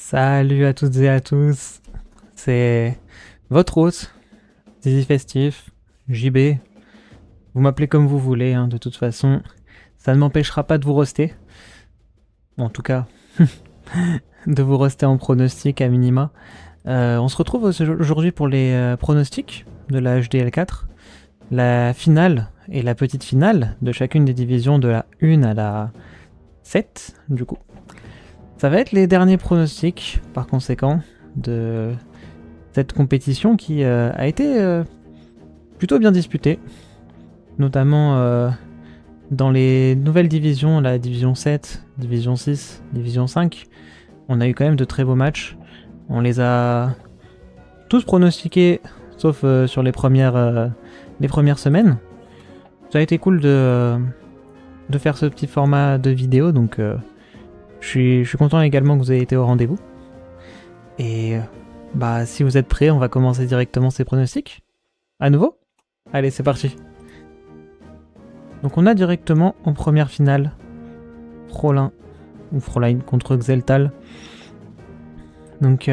Salut à toutes et à tous, c'est votre hôte, Zizi Festif, JB. Vous m'appelez comme vous voulez, hein, de toute façon, ça ne m'empêchera pas de vous roaster. Bon, en tout cas, de vous roaster en pronostic à minima. On se retrouve aujourd'hui pour les pronostics de la HDL4, la finale et la petite finale de chacune des divisions de la 1 à la 7, du coup. Ça va être les derniers pronostics, par conséquent, de cette compétition qui a été plutôt bien disputée, notamment dans les nouvelles divisions, la division 7, division 6, division 5. On a eu quand même de très beaux matchs. On les a tous pronostiqués, sauf sur les premières semaines. Ça a été cool de faire ce petit format de vidéo, donc je suis content également que vous ayez été au rendez-vous. Et bah si vous êtes prêts, on va commencer directement ces pronostics. À nouveau ? Allez, c'est parti. Donc on a directement en première finale Frolin contre Xeltal. Donc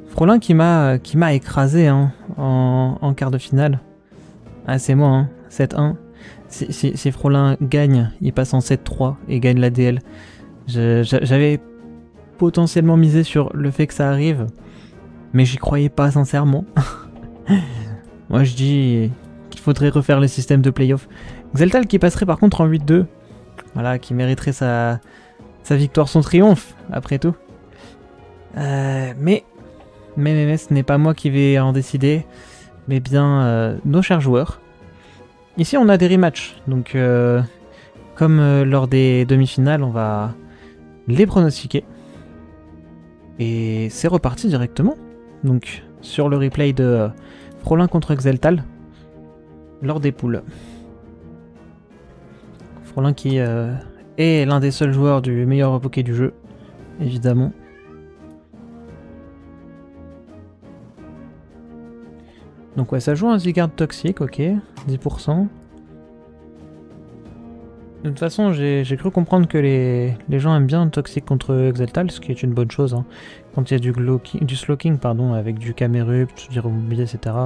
Frolin qui m'a écrasé hein, en quart de finale. Ah c'est moi, hein, 7-1. Si Frolin gagne, il passe en 7-3 et gagne la DL. J'avais potentiellement misé sur le fait que ça arrive, mais j'y croyais pas sincèrement. Moi je dis qu'il faudrait refaire le système de playoff. Xeltal qui passerait par contre en 8-2. Voilà, qui mériterait sa victoire, son triomphe, après tout. Mais ce n'est pas moi qui vais en décider, mais bien nos chers joueurs. Ici on a des rematchs, donc comme lors des demi-finales, on va les pronostiquer. Et c'est reparti directement. Donc sur le replay de Frolin contre Xeltal, lors des poules. Frolin qui est l'un des seuls joueurs du meilleur poké du jeu, évidemment. Donc ouais, ça joue un Zygarde toxique, ok, 10%. De toute façon, j'ai cru comprendre que les gens aiment bien Toxic contre Xeltal, ce qui est une bonne chose. Hein. Quand il y a du Slowking, avec du Camerupt, du Rumble, etc.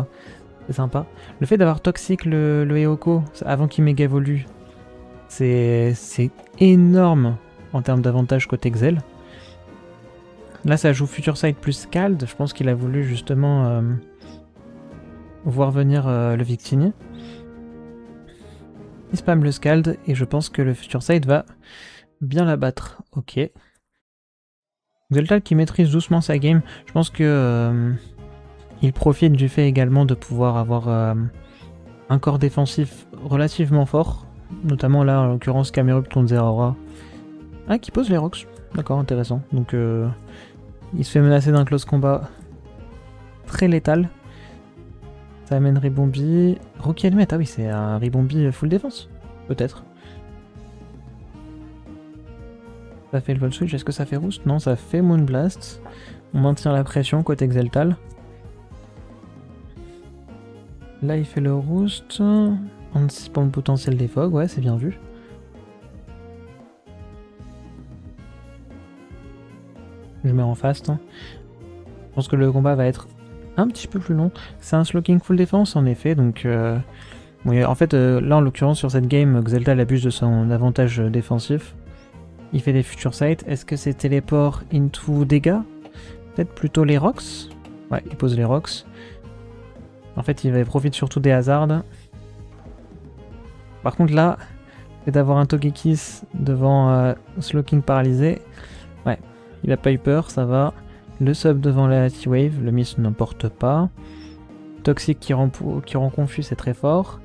C'est sympa. Le fait d'avoir Toxic le Eoko avant qu'il méga évolue, c'est énorme en termes d'avantage côté Xel. Là, ça joue Future Sight plus Scald. Je pense qu'il a voulu justement voir venir le Victini. Il spam le Scald et je pense que le Future Sight va bien l'abattre. Ok. Xeltal qui maîtrise doucement sa game. Je pense que il profite du fait également de pouvoir avoir un corps défensif relativement fort. Notamment là, en l'occurrence, Camerupt contre Zeraora. Ah, qui pose les rocks. D'accord, intéressant. Donc il se fait menacer d'un close combat très létal. Ça amène Ribombi. Rocky Helmet, ah oui, c'est un Ribombi full défense. Peut-être. Ça fait le Volt Switch, est-ce que ça fait Roost? Non, ça fait Moonblast. On maintient la pression côté Xeltal. Là, il fait le Roost. Anticipant le potentiel des Fog, ouais, c'est bien vu. Je mets en fast. Hein. Je pense que le combat va être un petit peu plus long. C'est un Slowking full défense en effet, donc oui, en fait là en l'occurrence sur cette game, Xeltal abuse de son avantage défensif. Il fait des Future Sight. Est-ce que c'est téléport into dégâts? Peut-être plutôt les rocks? Ouais, il pose les rocks. En fait il profite surtout des hazards. Par contre là, c'est d'avoir un Togekiss devant Slowking paralysé. Ouais, il a pas eu peur, ça va. Le sub devant la T-Wave, le miss n'importe pas. Toxic qui rend confus, c'est très fort.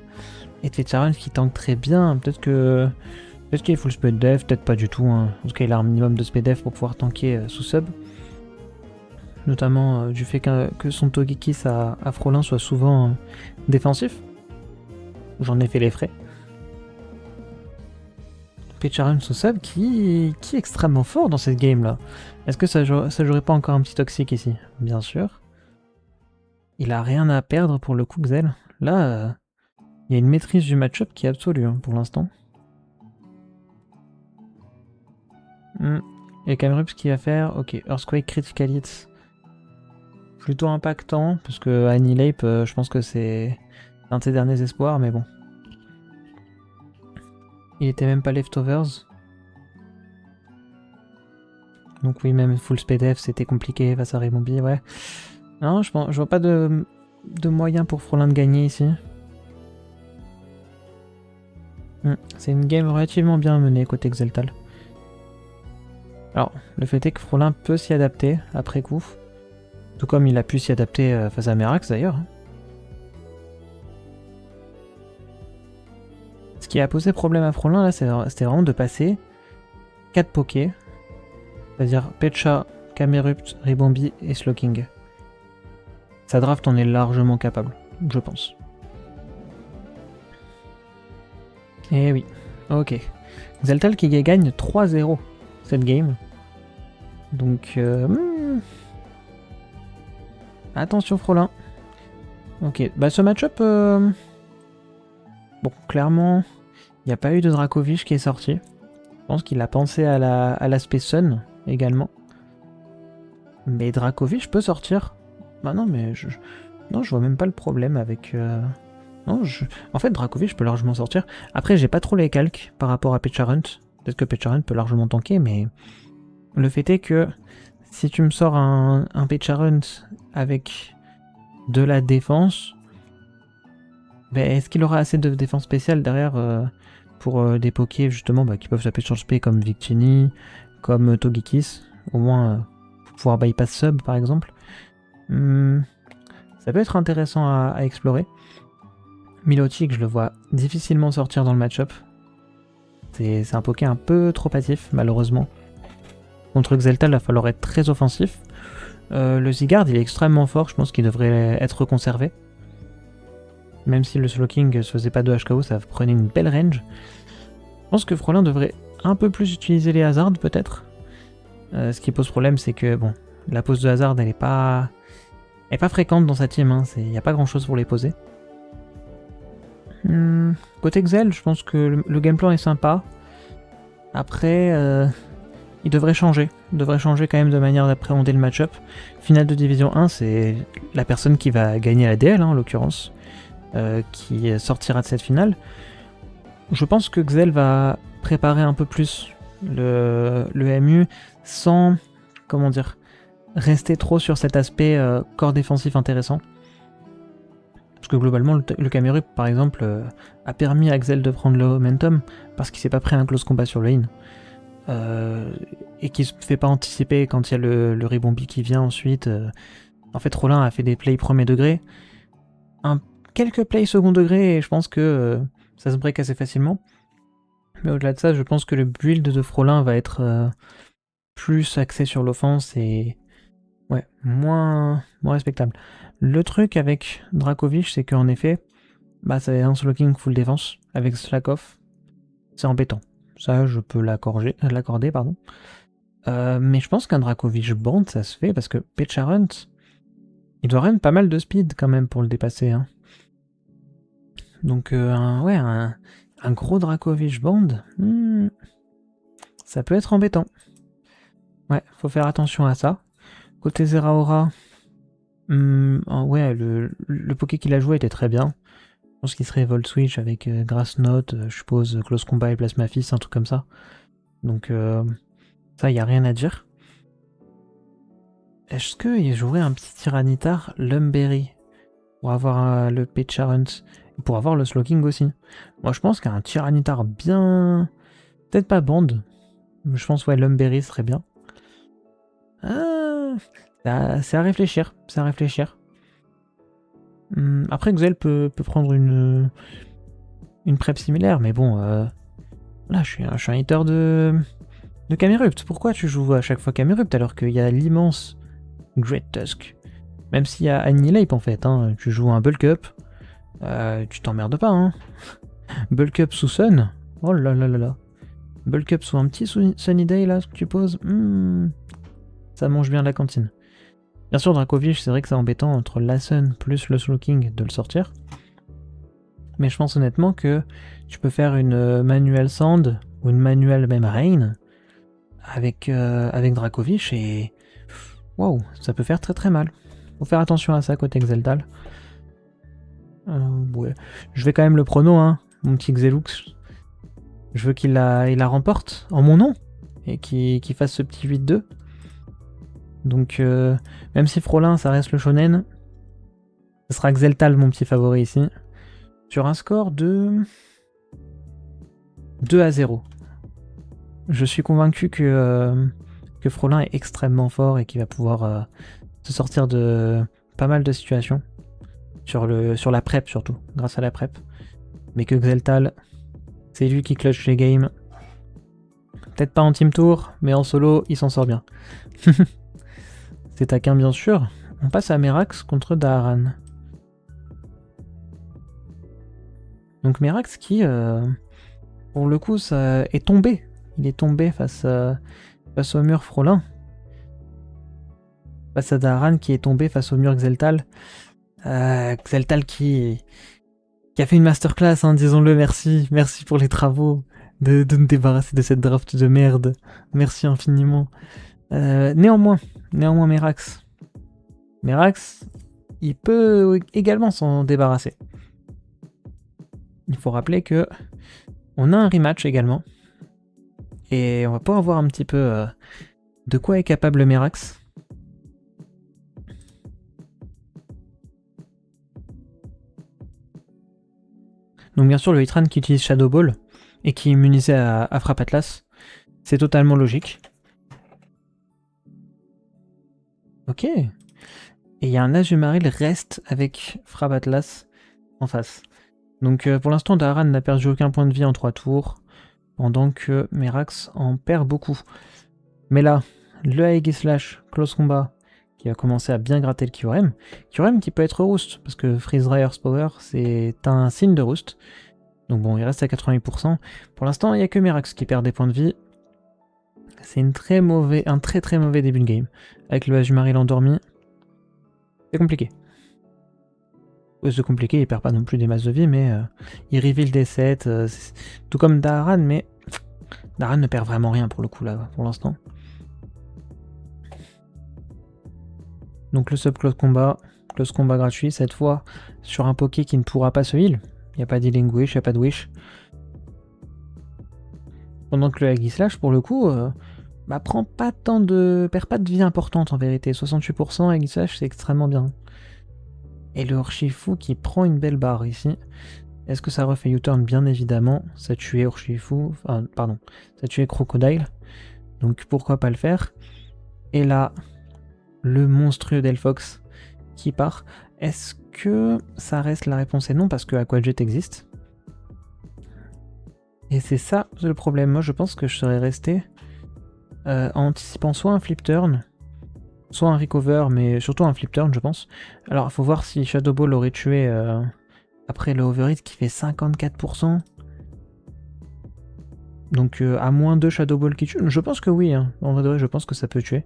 Et Tvecharan qui tank très bien. Peut-être qu'il est full speed def, peut-être pas du tout. Hein. En tout cas, il a un minimum de speed def pour pouvoir tanker sous sub. Notamment du fait que son Togekiss à Frolin soit souvent défensif. J'en ai fait les frais. Tvecharan sous sub qui est extrêmement fort dans cette game là. Est-ce que ça jouerait pas encore un petit toxique ici? Bien sûr. Il a rien à perdre pour le coup Xel. Là, il y a une maîtrise du match-up qui est absolue hein, pour l'instant. Et Camerupt, ce qu'il va faire, ok, Earthquake Critical Hit. Plutôt impactant, parce que Annihilate, je pense que c'est un de ses derniers espoirs, mais bon. Il était même pas Leftovers. Donc oui, même Full Speed F, c'était compliqué face à Ribombie, ouais. Non, je vois pas de moyen pour Frolin de gagner ici. C'est une game relativement bien menée côté Xeltal. Alors, le fait est que Frolin peut s'y adapter après coup. Tout comme il a pu s'y adapter face à Merax d'ailleurs. Ce qui a posé problème à Frolin là, c'était vraiment de passer 4 pokés. C'est-à-dire Pecha, Camerupt, Ribombie et Slowking. Sa draft en est largement capable, je pense. Eh oui, ok. Xeltal qui gagne 3-0 cette game. Donc, attention Frolin. Ok, bah ce match-up... Bon, clairement, il n'y a pas eu de Dracovish qui est sorti. Je pense qu'il a pensé à l'aspect Sun également. Mais Dracovish peut sortir. Bah non, mais non, je vois même pas le problème avec... Non, en fait, Dracovish peut largement sortir. Après, j'ai pas trop les calques par rapport à Pecharunt. Peut-être que Pecharunt peut largement tanker, mais... Le fait est que si tu me sors un Pecharunt avec de la défense... Ben, est-ce qu'il aura assez de défense spéciale derrière pour des pokés justement qui peuvent taper sur le spé comme Victini, comme Togekiss, au moins pour pouvoir bypass sub par exemple. Ça peut être intéressant à explorer. Milotic, je le vois difficilement sortir dans le match-up. C'est un poké un peu trop passif malheureusement. Contre Xeltal, il va falloir être très offensif. Le Zygarde, il est extrêmement fort, je pense qu'il devrait être conservé. Même si le Slowking se faisait pas de HKO, ça prenait une belle range. Je pense que Frolin devrait un peu plus utiliser les hazards, peut-être. Ce qui pose problème, c'est que bon, la pose de hazard, elle est pas fréquente dans sa team. Il n'y a pas grand-chose pour les poser. Côté Xel, je pense que le game plan est sympa. Après, il devrait changer. Il devrait changer quand même de manière d'appréhender le match-up. Finale de Division 1, c'est la personne qui va gagner la DL, en l'occurrence. Qui sortira de cette finale. Je pense que Xel va préparer un peu plus le MU sans, comment dire, rester trop sur cet aspect corps défensif intéressant. Parce que globalement, le Camerupt, par exemple, a permis à Xel de prendre le momentum parce qu'il s'est pas pris un close combat sur le in. Et qu'il se fait pas anticiper quand il y a le Ribombie qui vient ensuite. En fait, Rollin a fait des plays premier degré. Quelques plays second degré et je pense que ça se break assez facilement. Mais au-delà de ça, je pense que le build de Frolin va être plus axé sur l'offense et ouais, moins respectable. Le truc avec Dracovish, c'est qu'en effet, c'est un Slowking full défense avec slack off. C'est embêtant. Ça, je peux l'accorder, pardon. Mais je pense qu'un Dracovish band, ça se fait parce que Pecharunt, il doit run pas mal de speed quand même pour le dépasser. Donc un gros Dracovish band, ça peut être embêtant. Ouais, faut faire attention à ça. Côté Zeraora, ouais, le poké qu'il a joué était très bien. Je pense qu'il serait Volt Switch avec Grass Note, je suppose Close Combat et Plasma Fist, un truc comme ça. Donc ça, y a rien à dire. Est-ce qu'il jouerait un petit Tyranitar Lumberry pour avoir le Pecharunt, pour avoir le Slowking aussi? Moi je pense qu'un Tyranitar bien... Peut-être pas Band, mais je pense ouais Lumberry serait bien. C'est à réfléchir, Après Xel peut prendre une prep similaire, mais bon, là je suis un hater de Camerupt. Pourquoi tu joues à chaque fois Camerupt alors qu'il y a l'immense Great Tusk? Même s'il y a Annihilate en fait, tu joues un Bulk Up, tu t'emmerdes pas. Bulk Up sous Sun, oh là là là là. Bulk Up sous un petit Sunny Day là, que tu poses, ça mange bien la cantine. Bien sûr, Dracovish, c'est vrai que c'est embêtant entre la Sun plus le Slowking de le sortir. Mais je pense honnêtement que tu peux faire une manuelle Sand ou une manuelle même Rain avec Dracovic et waouh, ça peut faire très très mal. Faut faire attention à ça côté Xeltal. Ouais. Je vais quand même le prono, hein, mon petit Xelux. Je veux qu'il la remporte en mon nom et qu'il fasse ce petit 8-2. Donc, même si Frolin, ça reste le shonen, ce sera Xeltal mon petit favori ici. Sur un score de 2-0. Je suis convaincu que Frolin est extrêmement fort et qu'il va pouvoir se sortir de pas mal de situations. Sur la prep surtout, grâce à la prep. Mais que Xeltal, c'est lui qui clutch les games. Peut-être pas en team tour, mais en solo, il s'en sort bien. C'est taquin bien sûr. On passe à Merax contre Daharan. Donc Merax qui, pour le coup, ça est tombé. Il est tombé face au mur Frolin. Face à Daharan qui est tombé face au mur Xeltal. Xeltal qui a fait une masterclass, hein, disons-le, merci. Merci pour les travaux de nous débarrasser de cette draft de merde. Merci infiniment. Néanmoins Merax, il peut également s'en débarrasser. Il faut rappeler que on a un rematch également. Et on va pouvoir voir un petit peu de quoi est capable Merax. Donc bien sûr le Hitran qui utilise Shadow Ball et qui est immunisé à Frappe Atlas, c'est totalement logique. Ok. Et il y a un Azumarill reste avec Frappe Atlas en face. Donc pour l'instant Daharan n'a perdu aucun point de vie en 3 tours, pendant que Merax en perd beaucoup. Mais là, le Aegislash Close Combat qui a commencé à bien gratter le Kyurem. Kyurem qui peut être roost, parce que Freeze Dry Earth Power c'est un signe de roost. Donc bon, il reste à 88%. Pour l'instant, il n'y a que Merax qui perd des points de vie. C'est un très très mauvais début de game. Avec le Azumarill endormi, c'est compliqué. C'est compliqué, il perd pas non plus des masses de vie, mais il reveal des sets, tout comme Daharan, mais Daharan ne perd vraiment rien pour le coup là, pour l'instant. Donc le sub close combat gratuit, cette fois sur un Poké qui ne pourra pas se heal. Il n'y a pas d'healing wish, il n'y a pas de wish. Pendant que le Aegislash, pour le coup, perd pas de vie importante en vérité. 68%, Aegislash, c'est extrêmement bien. Et le Urshifu qui prend une belle barre ici. Est-ce que ça refait U-turn? Bien évidemment. Ça tuait Urshifu, ça tuait Crocodile. Donc pourquoi pas le faire? Et là, le monstrueux Delphox qui part. Est-ce que ça reste? La réponse est non, parce que Aquajet existe. Et c'est ça le problème. Moi, je pense que je serais resté en anticipant soit un flip turn, soit un recover, mais surtout un flip turn, je pense. Alors, il faut voir si Shadow Ball aurait tué après le overhit qui fait 54%. Donc, à moins 2 Shadow Ball qui tue. Je pense que oui, hein. En vrai, je pense que ça peut tuer.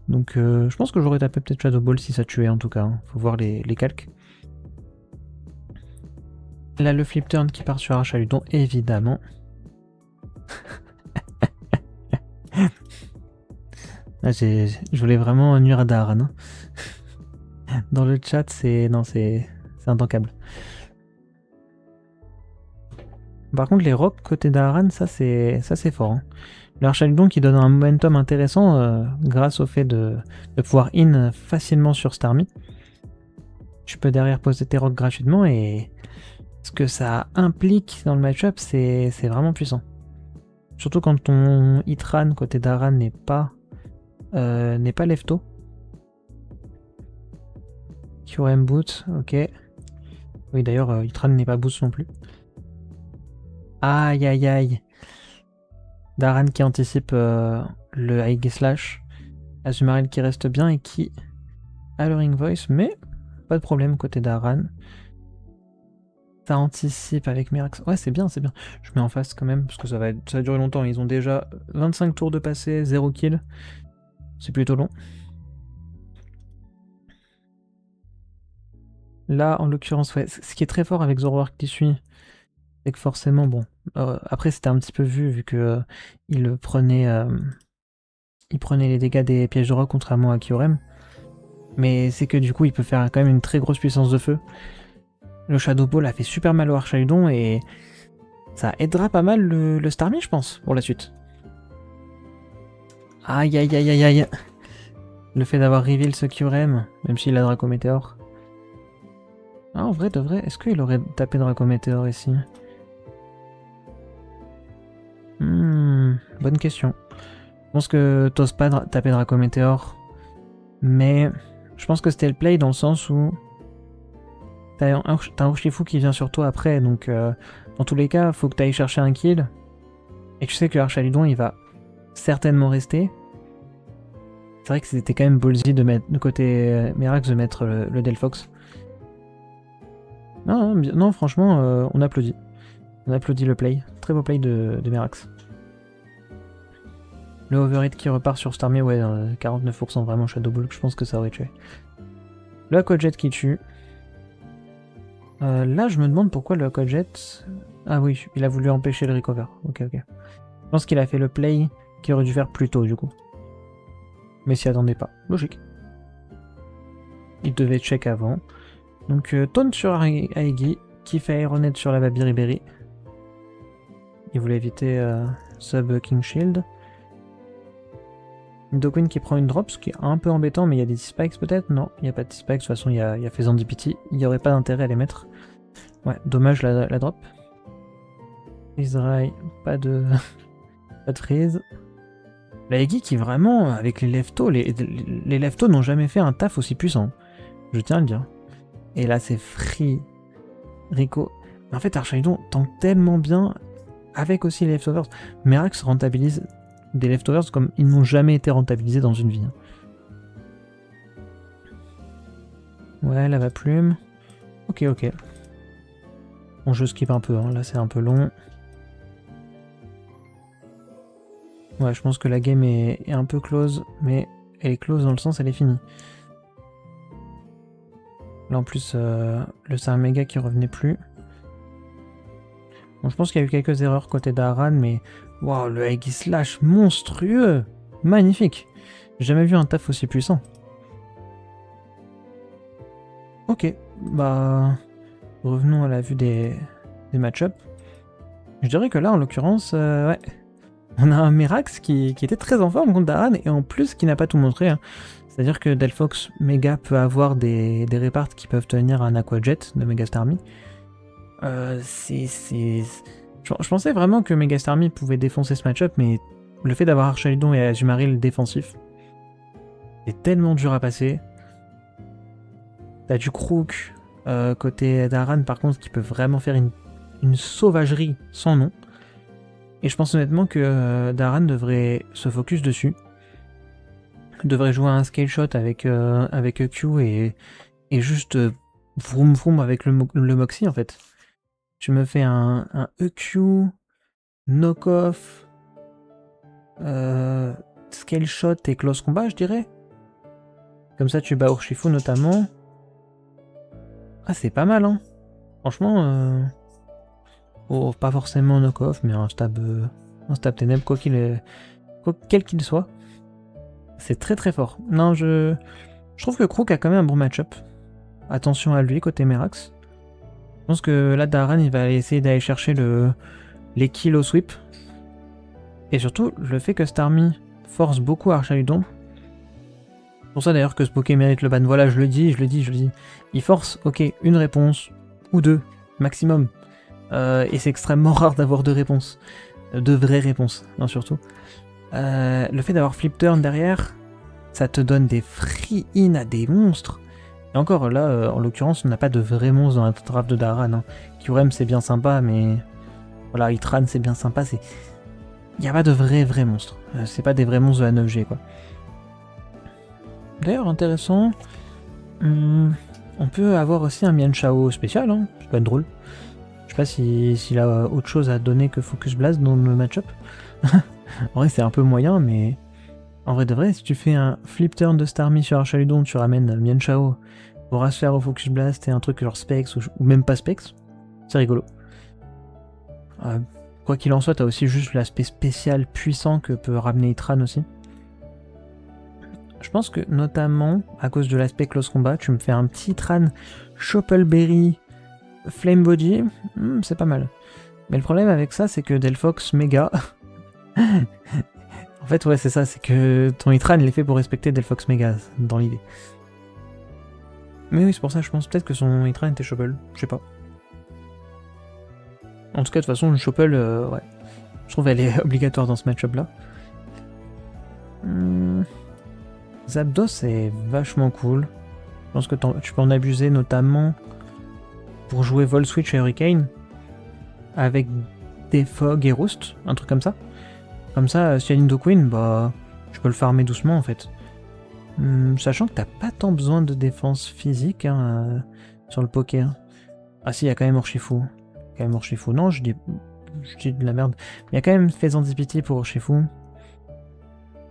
Donc, je pense que j'aurais tapé peut-être Shadow Ball si ça tuait, en tout cas. Hein. Faut voir les calques. Là, le flip turn qui part sur un Chaludon, évidemment. Là, je voulais vraiment nuire à Daharan. Hein. Dans le chat, c'est intankable. Par contre, les rocks côté Daharan, ça c'est fort. Hein. Le Archaludon qui donne un momentum intéressant grâce au fait de pouvoir in facilement sur Starmie. Tu peux derrière poser tes rocks gratuitement et ce que ça implique dans le match-up, c'est vraiment puissant. Surtout quand ton Hitran côté Daharan n'est pas lefto. Kyurem boot, ok. Oui d'ailleurs, Hitran n'est pas boost non plus. Aïe aïe aïe. Daharan qui anticipe le Aegislash. Azumarill qui reste bien et qui a le Ring Voice, mais pas de problème côté Daharan. Ça anticipe avec Merax. Ouais, c'est bien, c'est bien. Je mets en face quand même, parce que ça va durer longtemps. Ils ont déjà 25 tours de passé, 0 kill. C'est plutôt long. Là, en l'occurrence, ouais, ce qui est très fort avec Zoroark qui suit, c'est que forcément, bon... après, c'était un petit peu vu que il prenait il prenait les dégâts des pièges de roc contrairement à Kyurem. Mais c'est que du coup il peut faire quand même une très grosse puissance de feu. Le Shadow Ball a fait super mal au Archaludon et ça aidera pas mal le Starmie je pense pour la suite. Aïe aïe aïe aïe aïe. Le fait d'avoir reveal ce Kyurem, même s'il a Draco Météor. Ah en vrai de vrai, est-ce qu'il aurait tapé Draco Météor ici? Bonne question. Je pense que t'oses pas taper Draco Météor, mais je pense que c'était le play dans le sens où t'as un Urshifu qui vient sur toi après, donc dans tous les cas, faut que t'ailles chercher un kill, et tu sais que Archaludon il va certainement rester. C'est vrai que c'était quand même ballsy de mettre de côté Merax de mettre le Delphox. Non, franchement, on applaudit. On applaudit le play. Très beau play de Merax. Le overhit qui repart sur Starmie, ouais, 49% vraiment Shadow Ball, je pense que ça aurait tué. Le Aquajet qui tue. Là, je me demande pourquoi le Aquajet... Ah oui, il a voulu empêcher le recover. Ok. Je pense qu'il a fait le play qu'il aurait dû faire plus tôt, du coup. Mais s'y attendait pas. Logique. Il devait check avant. Donc, taunt sur Aegi, qui fait Aeronet sur la Babiriberi. Il voulait éviter sub King Shield. Nidoqueen qui prend une drop, ce qui est un peu embêtant, mais il y a des spikes peut-être? Non, il n'y a pas de spikes, de toute façon il y a Fezandipiti, il n'y aurait pas d'intérêt à les mettre. Ouais, dommage la drop. Freeze-Rai, pas de freeze. La Egi qui vraiment, avec les leftos, les leftos n'ont jamais fait un taf aussi puissant. Je tiens à le dire. Et là c'est Free Rico. Mais en fait Archaludon tank tellement bien, avec aussi les leftovers. Merax rentabilise des leftovers comme ils n'ont jamais été rentabilisés dans une vie. Ouais, lava plume. Ok. Bon, je skip un peu, hein. Là c'est un peu long. Ouais, je pense que la game est un peu close, mais elle est close dans le sens elle est finie. Là en plus, le Sarméga qui revenait plus. Bon, je pense qu'il y a eu quelques erreurs côté d'Aran, mais... Waouh, le Aegis Slash monstrueux! Magnifique! J'ai jamais vu un taf aussi puissant. Ok, bah... Revenons à la vue des match-ups. Je dirais que là, en l'occurrence, ouais... On a un Merax qui était très en forme contre Daran, et en plus qui n'a pas tout montré. Hein. C'est-à-dire que Delphox Mega peut avoir des reparts qui peuvent tenir un Aquajet de Mega Starmie. Je pensais vraiment que Mega Starmie pouvait défoncer ce match-up, mais le fait d'avoir Archaludon et Azumarill défensif, c'est tellement dur à passer. T'as du Crook côté Daran par contre qui peut vraiment faire une sauvagerie sans nom. Et je pense honnêtement que Daran devrait se focus dessus. Devrait jouer un scale shot avec Q et juste vroom vroom avec le Moxie en fait. Tu me fais un EQ, knock-off, scale shot et close combat, je dirais. Comme ça, tu bats Urshifu notamment. Ah, c'est pas mal, hein. Franchement, oh, pas forcément knock-off, mais un stab ténèbres, quel qu'il soit. C'est très très fort. Non, je trouve que Crook a quand même un bon match-up. Attention à lui, côté Merax. Je pense que là, Daran, il va essayer d'aller chercher les kills au sweep. Et surtout, le fait que Starmie force beaucoup Archaludon. C'est pour ça d'ailleurs que ce Poké mérite le ban. Voilà, je le dis. Il force, ok, une réponse, ou deux, maximum. Et c'est extrêmement rare d'avoir deux réponses. De vraies réponses, non, surtout. Le fait d'avoir flip turn derrière, ça te donne des free in à des monstres. Et encore là, en l'occurrence, on n'a pas de vrais monstres dans la draft de Daran. Hein. Kyurem c'est bien sympa, mais voilà, Itran c'est bien sympa. Il n'y a pas de vrais monstres. C'est pas des vrais monstres de la 9G quoi. D'ailleurs, intéressant, on peut avoir aussi un Mian Chao spécial, hein. Ça peut être drôle. Je sais pas s'il a autre chose à donner que Focus Blast dans le match-up. En vrai, c'est un peu moyen, mais en vrai de vrai, si tu fais un flip turn de Starmie sur Archaludon, tu ramènes Mian Chao pour se faire au Focus Blast et un truc genre Specs ou même pas Specs, c'est rigolo. Quoi qu'il en soit, t'as aussi juste l'aspect spécial puissant que peut ramener Itran aussi. Je pense que notamment, à cause de l'aspect close combat, tu me fais un petit Tran Choppleberry Flame Body, c'est pas mal. Mais le problème avec ça, c'est que Delphox Mega... en fait, ouais, c'est ça, c'est que ton Itran, il est fait pour respecter Delphox Mega, dans l'idée. Mais oui, c'est pour ça, je pense peut-être que son Itran était Chopple, je sais pas. En tout cas, de toute façon, une Chopple, ouais. Je trouve elle est obligatoire dans ce match-up là. Zapdos c'est vachement cool. Je pense que tu peux en abuser notamment pour jouer Vol Switch et Hurricane avec des Fog et Roost, un truc comme ça. Comme ça, si y a Nidoqueen, bah je peux le farmer doucement en fait. Sachant que t'as pas tant besoin de défense physique hein, sur le poker. Ah si, il y a quand même Urshifu. Non, je dis de la merde. Il y a quand même Faisan Pity pour Urshifu.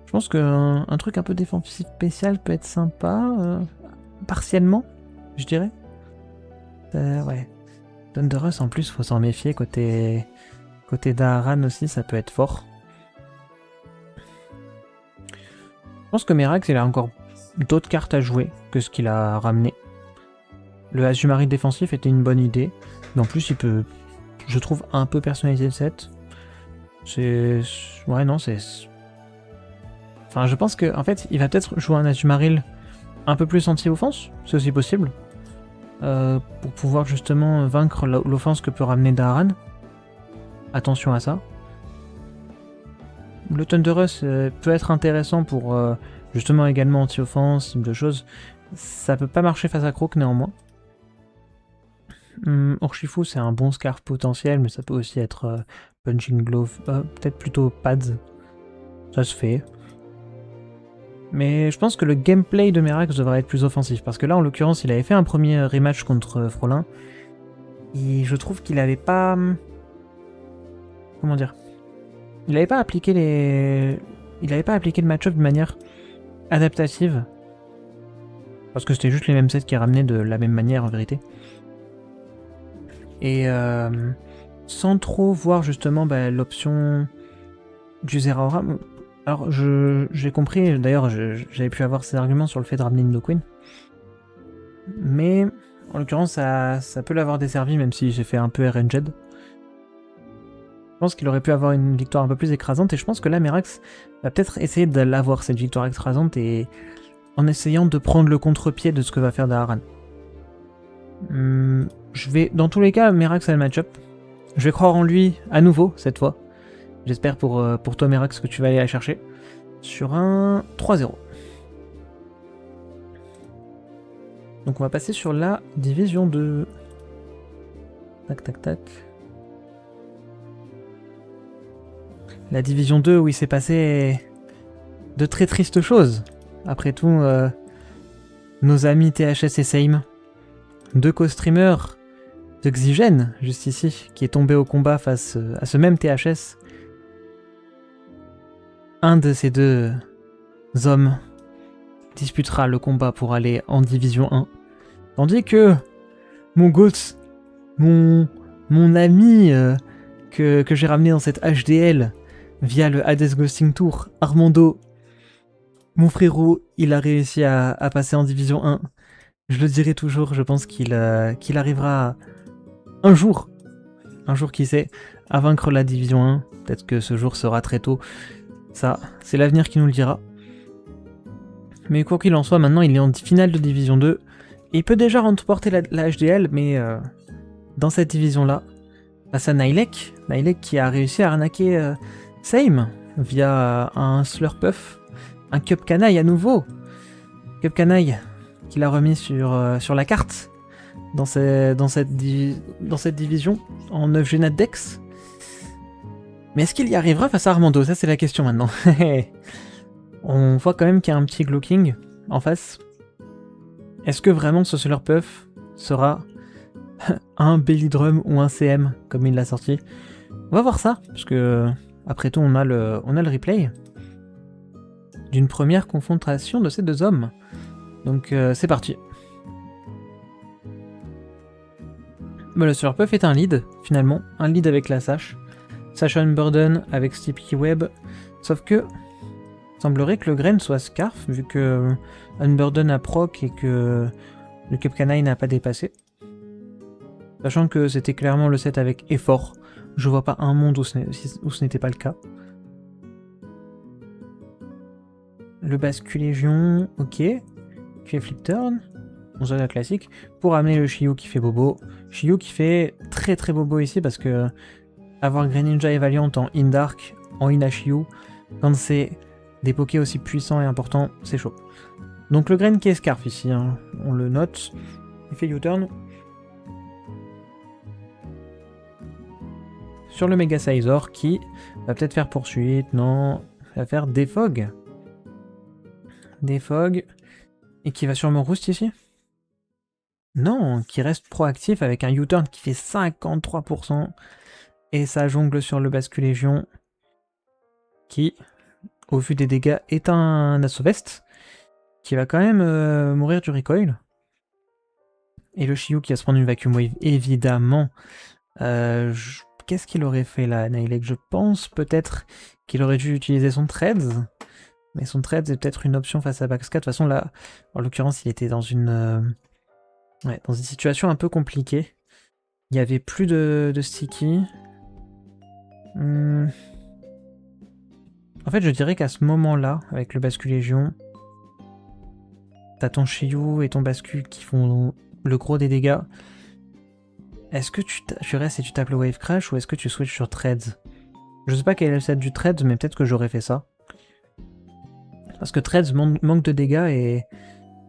Je pense qu'un truc un peu défensif spécial peut être sympa. Partiellement, je dirais. Ouais. Thunderous en plus, faut s'en méfier. Côté Daharan aussi, ça peut être fort. Je pense que Merax, il a encore d'autres cartes à jouer que ce qu'il a ramené. Le Azumarill défensif était une bonne idée. Mais en plus, il peut, je trouve, un peu personnaliser le set. Ouais, non, c'est... Enfin, je pense que en fait, il va peut-être jouer un Azumarill un peu plus anti-offense, c'est aussi possible. Pour pouvoir justement vaincre l'offense que peut ramener Daharan. Attention à ça. Le Thunderous peut être intéressant pour justement également anti-offense, ce type de choses. Ça peut pas marcher face à Croak néanmoins. Urshifu c'est un bon Scarf potentiel, mais ça peut aussi être Punching Glove, peut-être plutôt Pads. Ça se fait. Mais je pense que le gameplay de Merax devrait être plus offensif, parce que là en l'occurrence il avait fait un premier rematch contre Frolin, et je trouve qu'il avait pas... Comment dire ? Il n'avait pas appliqué le match-up de manière adaptative. Parce que c'était juste les mêmes sets qui ramenaient de la même manière en vérité. Et sans trop voir justement l'option du Zeraora. Alors j'ai compris, d'ailleurs j'avais pu avoir ces arguments sur le fait de ramener Nidoqueen. Mais en l'occurrence ça peut l'avoir desservi même si j'ai fait un peu RNGed. Je pense qu'il aurait pu avoir une victoire un peu plus écrasante et je pense que là Merax va peut-être essayer de l'avoir cette victoire écrasante et en essayant de prendre le contre-pied de ce que va faire Daharan. Dans tous les cas, Merax a le match-up. Je vais croire en lui à nouveau cette fois. J'espère pour toi Merax que tu vas aller la chercher sur un 3-0. Donc on va passer sur la division 2. Tac tac tac. La division 2 où il s'est passé de très tristes choses. Après tout, nos amis THS et Same, deux co-streamers de Xygen, juste ici, qui est tombé au combat face à ce même THS. Un de ces deux hommes disputera le combat pour aller en division 1. Tandis que mon GOAT, mon ami que j'ai ramené dans cette HDL, via le Hades Ghosting Tour, Armando, mon frérot, il a réussi à passer en Division 1. Je le dirai toujours, je pense qu'il arrivera un jour qui sait, à vaincre la Division 1. Peut-être que ce jour sera très tôt. Ça, c'est l'avenir qui nous le dira. Mais quoi qu'il en soit, maintenant il est en finale de Division 2. Et il peut déjà remporter la HDL, mais dans cette division-là, face à Nilek qui a réussi à arnaquer... Same, via un Slurpuff, un Cup Canaille à nouveau. Cup Canaille qu'il a remis sur la carte dans cette division en 9 Genat Dex. Mais est-ce qu'il y arrivera face à Armando? Ça c'est la question maintenant. On voit quand même qu'il y a un petit Glowking en face. Est-ce que vraiment ce Slurpuff sera un Bellydrum ou un CM comme il l'a sorti? On va voir ça, parce que... Après tout, on a le replay d'une première confrontation de ces deux hommes. Donc c'est parti. Le Slurpuff est un lead, finalement. Un lead avec la Sash. Sash Burden avec Sticky Web. Sauf que Semblerait que le grain soit Scarf, vu que Unburden a proc et que le Cup Canine n'a pas dépassé. Sachant que c'était clairement le set avec effort. Je vois pas un monde où ce n'était pas le cas. Le bascule Légion, ok. Qui fait flip turn. On se la classique. Pour amener le Shiyu qui fait bobo. Shiyu qui fait très très bobo ici parce que avoir Greninja et Valiant en Indark, en Inashiyu, quand c'est des pokés aussi puissants et importants, c'est chaud. Donc le Grain qui est Scarf ici, hein. On le note. Il fait U-turn. Sur le Mega Sizor qui va peut-être faire poursuite, non, va faire Defog. Defog. Et qui va sûrement Roost ici. Non, qui reste proactif avec un U-turn qui fait 53%. Et ça jongle sur le Bascule Légion qui, au vu des dégâts, est un Assauvest qui va quand même mourir du recoil. Et le Shiyu qui va se prendre une Vacuum Wave, évidemment. Qu'est-ce qu'il aurait fait là, Nihilek? Je pense peut-être qu'il aurait dû utiliser son Treads. Mais son Treads est peut-être une option face à Baxka. De toute façon, là, en l'occurrence, il était dans une situation un peu compliquée. Il n'y avait plus de sticky. En fait, je dirais qu'à ce moment-là, avec le Bascule Légion, t'as ton Shiyu et ton Bascule qui font le gros des dégâts. Est-ce que tu restes et tu tapes le Wave Crash ou est-ce que tu switches sur Treads? Je sais pas quel est le set du Treads, mais peut-être que j'aurais fait ça. Parce que Treads manque de dégâts et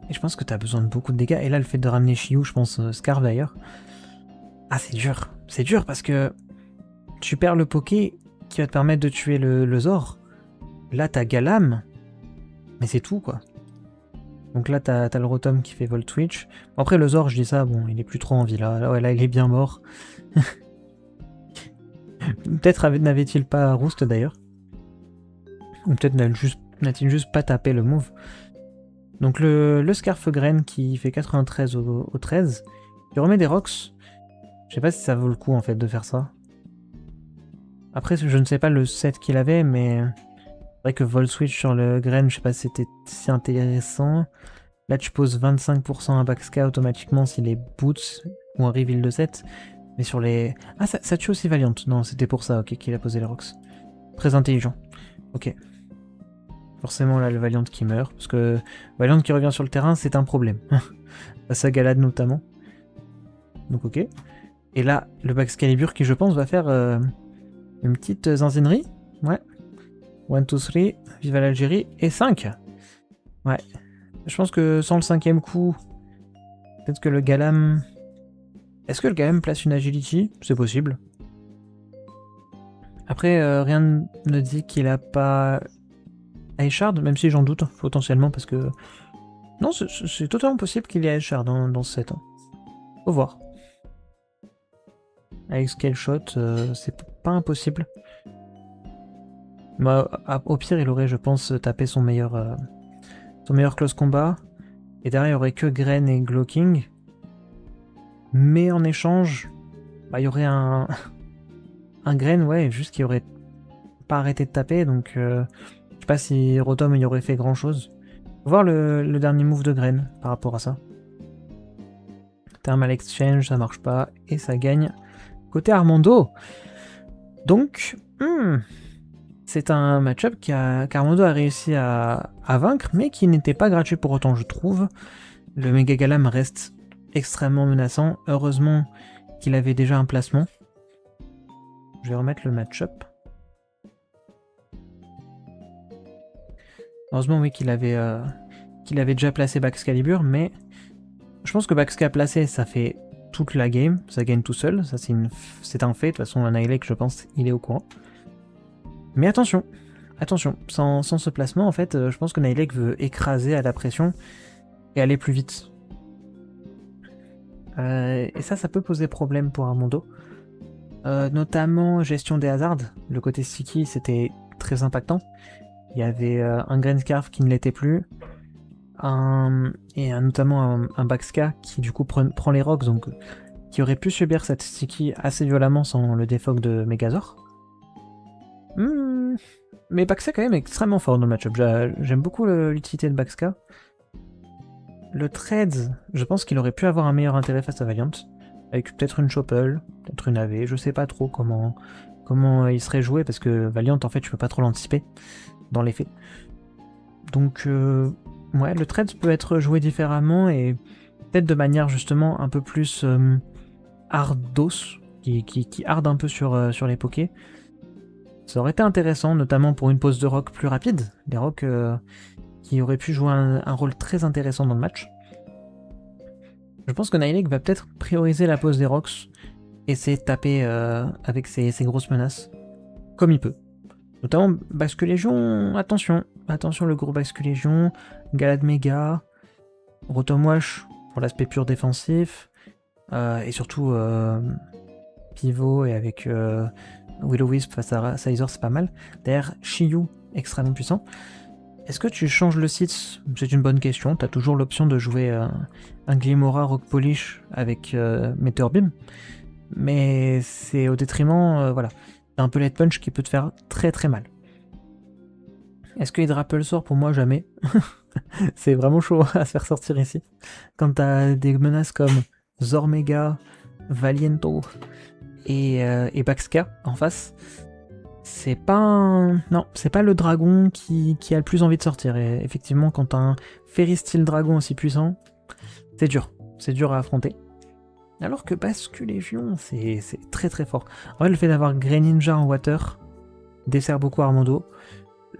je pense que t'as besoin de beaucoup de dégâts. Et là, le fait de ramener Shiyu, je pense Scarf d'ailleurs. Ah, c'est dur. C'est dur parce que tu perds le Poké qui va te permettre de tuer le Zor. Là, t'as Galam. Mais c'est tout, quoi. Donc là, t'as le Rotom qui fait Volt Switch. Bon, après, le Zor, je dis ça, bon, il est plus trop en vie, là. Ouais, là, il est bien mort. Peut-être n'avait-il pas Roost, d'ailleurs. Ou peut-être n'a-t-il juste pas tapé le move. Donc le Scarf Grain qui fait 93 au 13. Il remet des Rocks. Je sais pas si ça vaut le coup, en fait, de faire ça. Après, je ne sais pas le set qu'il avait, mais... C'est vrai que Volt Switch sur le Grain, je sais pas si c'était si intéressant. Là, tu poses 25% à Baxka automatiquement si les boots ou un reveal de 7. Mais sur les... Ah, ça tue aussi Valiant. Non, c'était pour ça, ok, qu'il a posé les rocks. Très intelligent. Ok. Forcément, là, le Valiant qui meurt. Parce que Valiant qui revient sur le terrain, c'est un problème. À sa galade notamment. Donc, ok. Et là, le Baxcalibur qui, je pense, va faire une petite zinzinerie. Ouais. 1, 2, 3, viva l'Algérie, et 5. Ouais. Je pense que sans le 5ème coup, peut-être que le Galam... Est-ce que le Galam place une Agility? C'est possible. Après, rien ne dit qu'il a pas Ice Shard, même si j'en doute, potentiellement, parce que... Non, c'est totalement possible qu'il y ait Ice Shard dans ce set. Hein. Faut voir. Avec Scale Shot, c'est pas impossible. Bah, au pire, il aurait, je pense, tapé son meilleur close combat. Et derrière, il n'y aurait que Grain et Glowking. Mais en échange, bah, il y aurait un Grain, ouais, juste qui aurait pas arrêté de taper. Donc, je sais pas si Rotom y aurait fait grand chose. Faut voir le dernier move de Grain par rapport à ça. Thermal Exchange, ça marche pas. Et ça gagne côté Armando. Donc, c'est un match-up qu'Armando a réussi à vaincre, mais qui n'était pas gratuit pour autant, je trouve. Le Mega Galam reste extrêmement menaçant. Heureusement qu'il avait déjà un placement. Je vais remettre le match-up. Heureusement, oui, qu'il avait déjà placé Baxcalibur, mais je pense que Baxca placé, ça fait toute la game. Ça gagne tout seul. Ça, c'est un fait. De toute façon, Nihilek, je pense, il est au courant. Mais attention, sans ce placement, en fait, je pense que Nihilek veut écraser à la pression et aller plus vite. Et ça peut poser problème pour Armando. Notamment gestion des hazards. Le côté sticky, c'était très impactant. Il y avait un Grain Scarf qui ne l'était plus. Notamment un Baxka qui du coup prend les rocks, donc qui aurait pu subir cette sticky assez violemment sans le défog de Megazord. Mais Baxka quand même est extrêmement fort dans le match-up. J'aime beaucoup l'utilité de Baxka. Le trade, je pense qu'il aurait pu avoir un meilleur intérêt face à Valiant. Avec peut-être une Chople, peut-être une AV, je sais pas trop comment il serait joué, parce que Valiant, en fait, je peux pas trop l'anticiper, dans les faits. Donc, ouais, le trade peut être joué différemment, et peut-être de manière, justement, un peu plus hardos, qui hard un peu sur les pokés. Ça aurait été intéressant, notamment pour une pause de rock plus rapide. Les rocks qui auraient pu jouer un rôle très intéressant dans le match. Je pense que Nihilek va peut-être prioriser la pose des rocks, essayer de taper avec ses grosses menaces, comme il peut. Notamment Basque Légion, attention le gros Basque Légion, Galad Mega, Rotomwash pour l'aspect pur défensif, et surtout pivot et avec Will-O-Wisp face à Sizor, c'est pas mal. Derrière, Shiyu, extrêmement puissant. Est-ce que tu changes le site? C'est une bonne question. Tu as toujours l'option de jouer un Glimora Rock Polish avec Meteor Beam. Mais c'est au détriment, voilà, d'un Pellet Punch qui peut te faire très très mal. Est-ce que Hydra Pulsar? Pour moi, jamais. C'est vraiment chaud à se faire sortir ici. Quand t'as des menaces comme Zormega, Valiento et Baxka en face, c'est pas non, c'est pas le dragon qui a le plus envie de sortir. Et effectivement, quand t'as un Fairy Steel Dragon aussi puissant, c'est dur à affronter. Alors que Basque Légion, c'est très très fort. En vrai, le fait d'avoir Greninja en Water dessert beaucoup Armando.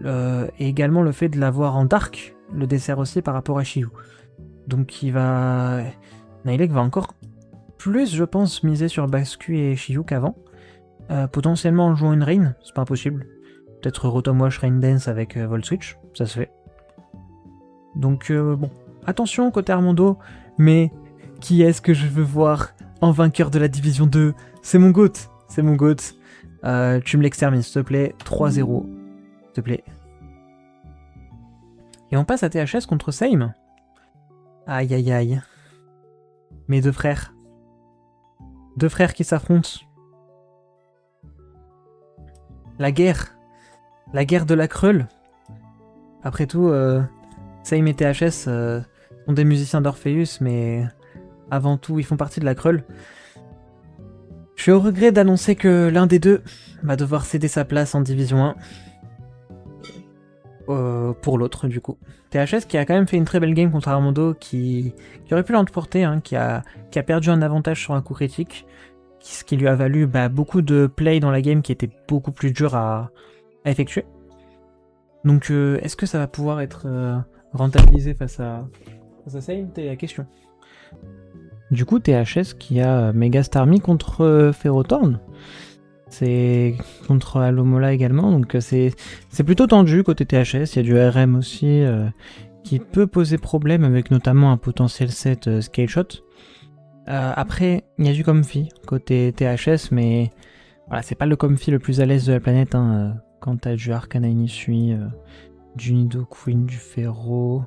Et également le fait de l'avoir en Dark le dessert aussi par rapport à Shiyu. Donc Nihilek va encore plus, je pense, miser sur Basque et Shiyu qu'avant. Potentiellement en jouant une Rain, c'est pas impossible. Peut-être Rotomwash Rain Dance avec Volt Switch, ça se fait. Donc bon, attention côté Armando, mais qui est-ce que je veux voir en vainqueur de la division 2? C'est mon GOAT. Tu me l'extermines, s'il te plaît. 3-0, s'il te plaît. Et on passe à THS contre Same. Aïe aïe aïe. Mes deux frères. Deux frères qui s'affrontent. La guerre. La guerre de la Kreul. Après tout, Same et THS sont des musiciens d'Orpheus, mais avant tout, ils font partie de la Kreul. Je suis au regret d'annoncer que l'un des deux va devoir céder sa place en Division 1. Pour l'autre, du coup. THS qui a quand même fait une très belle game contre Armando, qui aurait pu l'emporter, hein, qui a perdu un avantage sur un coup critique, ce qui lui a valu beaucoup de play dans la game qui était beaucoup plus dur à effectuer. Donc est-ce que ça va pouvoir être rentabilisé face à Same? C'est la question. Du coup, THS qui a Mega Starmie contre Ferrothorn. C'est contre Alomola également, donc c'est plutôt tendu côté THS. Il y a du RM aussi qui peut poser problème avec notamment un potentiel set Scale Shot. Après, il y a du Comfy côté THS, mais voilà, c'est pas le Comfy le plus à l'aise de la planète. Quand t'as du Arcana Inisui, du Nidoqueen, du Ferro.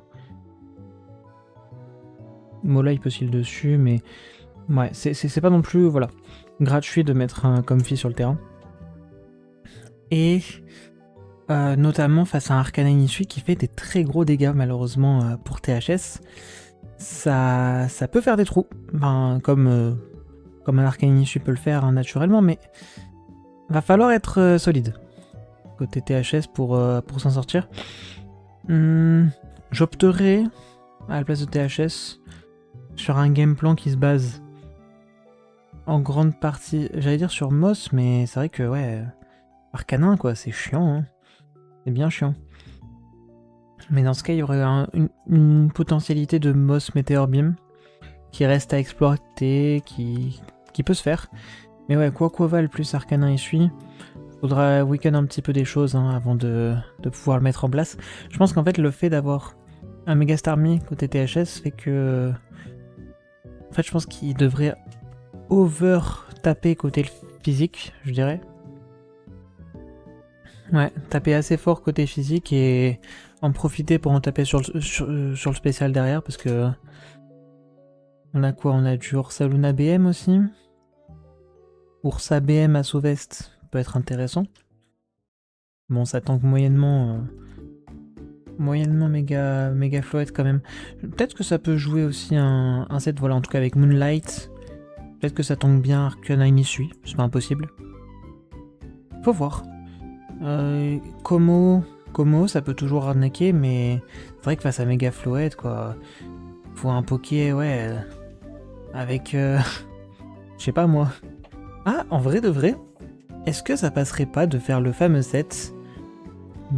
Mola il peut s'il dessus, mais ouais, c'est pas non plus voilà, gratuit de mettre un Comfy sur le terrain. Et notamment face à un Arcana Inisui qui fait des très gros dégâts malheureusement pour THS. Ça peut faire des trous, comme un Arcana Inisui peut le faire naturellement, mais va falloir être solide côté THS pour s'en sortir. J'opterais à la place de THS sur un game plan qui se base en grande partie, j'allais dire sur Moss, mais c'est vrai que ouais, Arcanin quoi, c'est chiant, hein. C'est bien chiant. Mais dans ce cas, il y aurait une potentialité de Moss Meteor Beam qui reste à exploiter, qui peut se faire. Mais ouais, Quaquaval plus Arcanin Essuie, faudra week-end un petit peu des choses avant de pouvoir le mettre en place. Je pense qu'en fait, le fait d'avoir un Mega Starmie côté THS fait que... En fait, je pense qu'il devrait over-taper côté physique, je dirais. Ouais, taper assez fort côté physique et en profiter pour en taper sur le spécial derrière, parce que... On a quoi? On a du Ursaluna BM aussi. Ursa BM à Sauvest peut être intéressant. Bon, ça tank moyennement... moyennement méga floette quand même. Peut-être que ça peut jouer aussi un set, voilà, en tout cas avec Moonlight. Peut-être que ça tank bien Arcanine Issui, c'est pas impossible. Faut voir. Como, ça peut toujours arnaquer, mais c'est vrai que face à méga floette, quoi, faut un poké, ouais, avec... je sais pas moi. Ah, en vrai de vrai, est-ce que ça passerait pas de faire le fameux set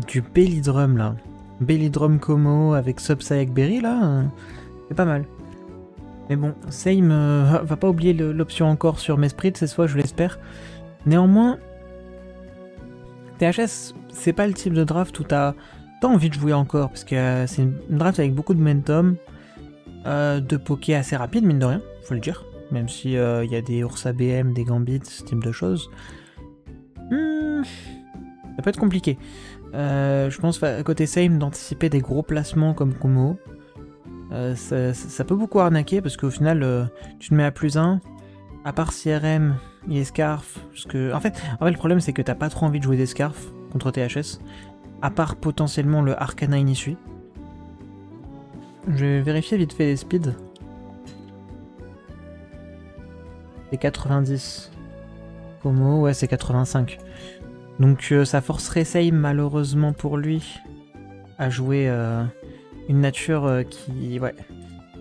du Bellydrum là? Bellydrum Como avec Subsayak Berry là, c'est pas mal. Mais bon, Same va pas oublier l'option encore sur Mesprit cette fois, je l'espère. Néanmoins, THS, c'est pas le type de draft où t'as envie de jouer encore, parce que c'est une draft avec beaucoup de momentum, de poké assez rapide, mine de rien, faut le dire. Même si y a des Ursa BM, des Gambits, ce type de choses. Ça peut être compliqué. Je pense à côté Same d'anticiper des gros placements comme Kumo. Ça peut beaucoup arnaquer parce qu'au final tu te mets à +1, à part CRM, il est Scarf. Parce que, en fait le problème c'est que t'as pas trop envie de jouer des Scarfs contre THS, à part potentiellement le Arcanine Issui. Je vais vérifier vite fait les speeds. C'est 90. Como, ouais c'est 85. Donc ça forcerait Same malheureusement pour lui à jouer une nature qui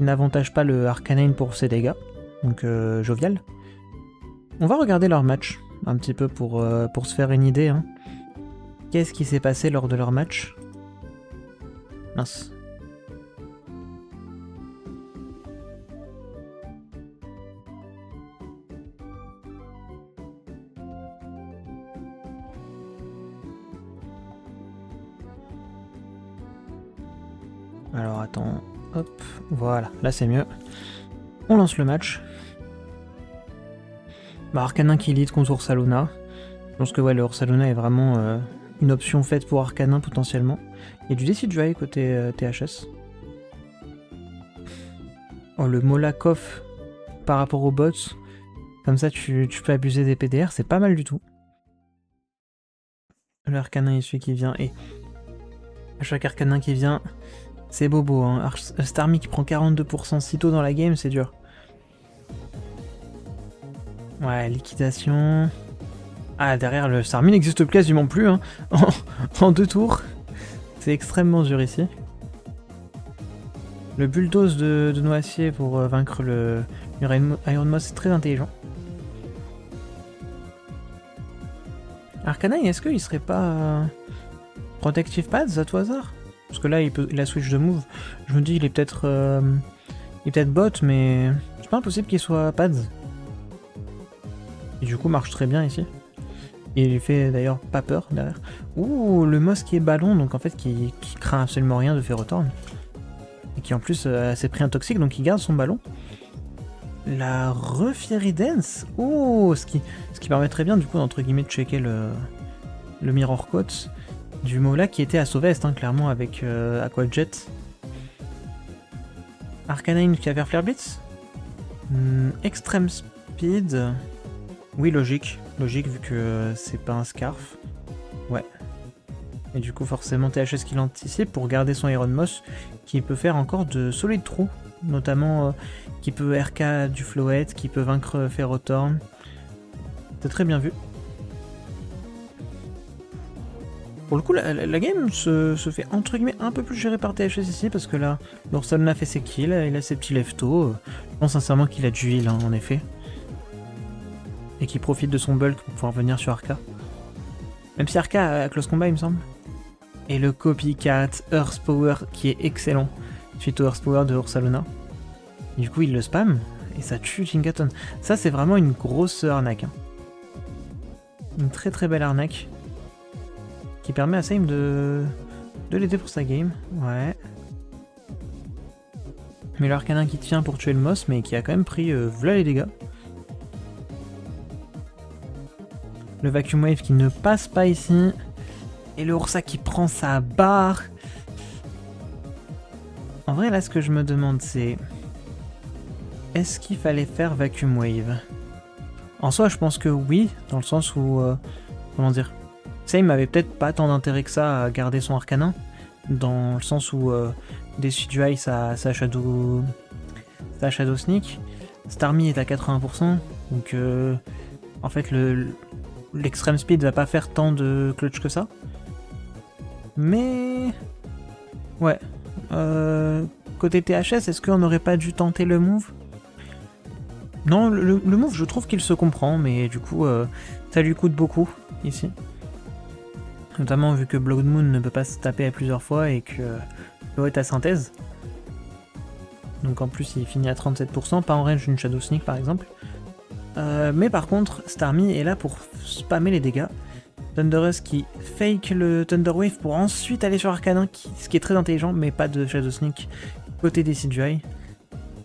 n'avantage pas le Arcanine pour ses dégâts. Donc jovial. On va regarder leur match un petit peu pour se faire une idée. Hein. Qu'est-ce qui s'est passé lors de leur match? Mince. Alors attends, hop, voilà, là c'est mieux. On lance le match. Bah, Arcanin qui lead contre Ursaluna. Je pense que ouais, le Ursaluna est vraiment une option faite pour Arcanin potentiellement. Il y a du Decidueye côté THS. Oh, le Molakov par rapport aux bots. Comme ça tu peux abuser des PDR, c'est pas mal du tout. Le Arcanin est celui qui vient et à chaque Arcanin qui vient, c'est bobo. Hein. Starmie qui prend 42% si tôt dans la game, c'est dur. Ouais, liquidation. Ah, derrière, le Starmie n'existe quasiment plus hein. en 2 tours. C'est extrêmement dur ici. Le bulldoze de Noacier pour vaincre le Iron Moss, c'est très intelligent. Arcanine, est-ce qu'il serait pas Protective Pads à tout hasard? Parce que là, il a switch de move. Je me dis, il est peut-être bot, mais c'est pas impossible qu'il soit Pads. Et du coup, marche très bien ici. Et il fait d'ailleurs pas peur derrière. Ouh, le Moss qui est ballon, donc en fait qui craint absolument rien de faire return. Et qui en plus s'est pris un toxique, donc il garde son ballon. La Refiery Dance. Oh, ce qui permettrait bien du coup d'entre guillemets de checker le Mirror Coat du Mola qui était à Sauvest, hein, clairement avec Aqua Jet. Arcanine qui va faire Flare Blitz. Extreme Speed. Oui, logique vu que c'est pas un Scarf. Ouais. Et du coup forcément THS qui l'anticipe pour garder son Iron Moss qui peut faire encore de solides trous. Notamment qui peut RK du Floette, qui peut vaincre Ferrothorn. C'est très bien vu. Pour le coup, la game se fait entre guillemets un peu plus gérée par THS ici, parce que là, l'Ursaluna a fait ses kills, il a ses petits leftos. Je pense sincèrement qu'il a du heal, hein, en effet. Et qu'il profite de son bulk pour pouvoir venir sur Arca. Même si Arca a close combat, il me semble. Et le copycat Earth Power qui est excellent suite au Earth Power de Ursaluna. Du coup, il le spam et ça tue Jingaton. Ça, c'est vraiment une grosse arnaque. Hein. Une très très belle arnaque qui permet à Same de l'aider pour sa game. Ouais. Mais l'Arcanin qui tient pour tuer le Moss, mais qui a quand même pris voilà les dégâts. Le Vacuum Wave qui ne passe pas ici. Et le Ursa qui prend sa barre. En vrai, là, ce que je me demande, c'est... Est-ce qu'il fallait faire Vacuum Wave? En soi, je pense que oui, dans le sens où... comment dire? Same avait peut-être pas tant d'intérêt que ça à garder son Arcanin, dans le sens où Decidueye ça Shadow Sneak, Starmie est à 80%, donc en fait l'extreme speed va pas faire tant de clutch que ça. Mais ouais, côté THS, est-ce qu'on n'aurait pas dû tenter le move? Non, le move je trouve qu'il se comprend, mais du coup ça lui coûte beaucoup ici. Notamment vu que Blood Moon ne peut pas se taper à plusieurs fois et que l'eau est à synthèse. Donc en plus il finit à 37%, pas en range d'une Shadow Sneak par exemple. Mais par contre, Starmie est là pour spammer les dégâts. Thunderous qui fake le Thunder Wave pour ensuite aller sur Arcanin, ce qui est très intelligent, mais pas de Shadow Sneak côté Decidueye.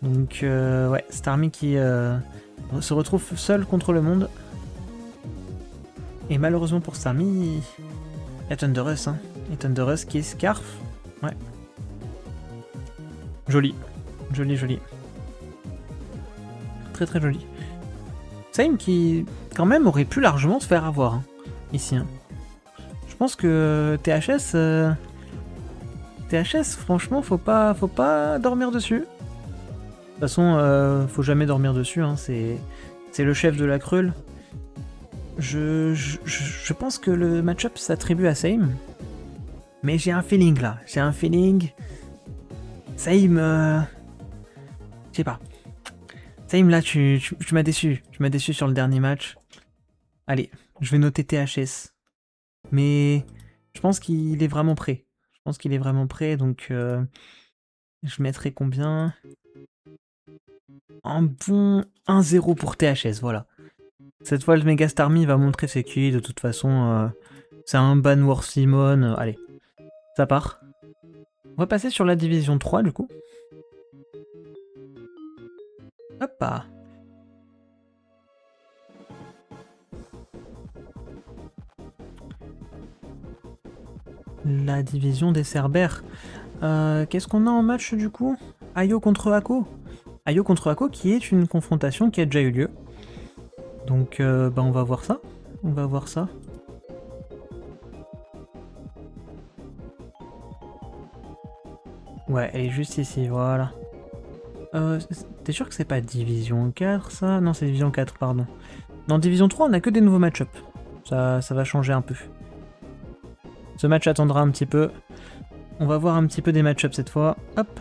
Donc ouais, Starmie qui se retrouve seul contre le monde. Et malheureusement pour Starmie, il y a Thunderous, hein. Et Thunderous qui est Scarf. Ouais. Joli. Joli, joli. Très très joli. Same qui, quand même, aurait pu largement se faire avoir, hein, ici. Hein. Je pense que THS, franchement, faut pas dormir dessus. De toute façon, faut jamais dormir dessus, hein, c'est le chef de la Kreul. Je pense que le match-up s'attribue à Same. Mais j'ai un feeling là, Same, je sais pas. Same là, tu m'as déçu. Tu m'as déçu sur le dernier match. Allez, je vais noter THS. Mais je pense qu'il est vraiment prêt. Donc je mettrai combien? Un bon 1-0 pour THS, voilà. Cette fois, le Mega Starmie va montrer c'est qui, de toute façon. C'est un ban War Simon. Allez, ça part. On va passer sur la division 3 du coup. Hop. La division des Cerbères. Qu'est-ce qu'on a en match du coup? Ayo contre Ako. Ayo contre Ako qui est une confrontation qui a déjà eu lieu. Donc bah on va voir ça. Ouais, elle est juste ici, voilà. T'es sûr que c'est pas Division 4 ça? Non, c'est Division 4, pardon. Dans Division 3, on a que des nouveaux match-up. Ça va changer un peu. Ce match attendra un petit peu. On va voir un petit peu des match-up cette fois. Hop.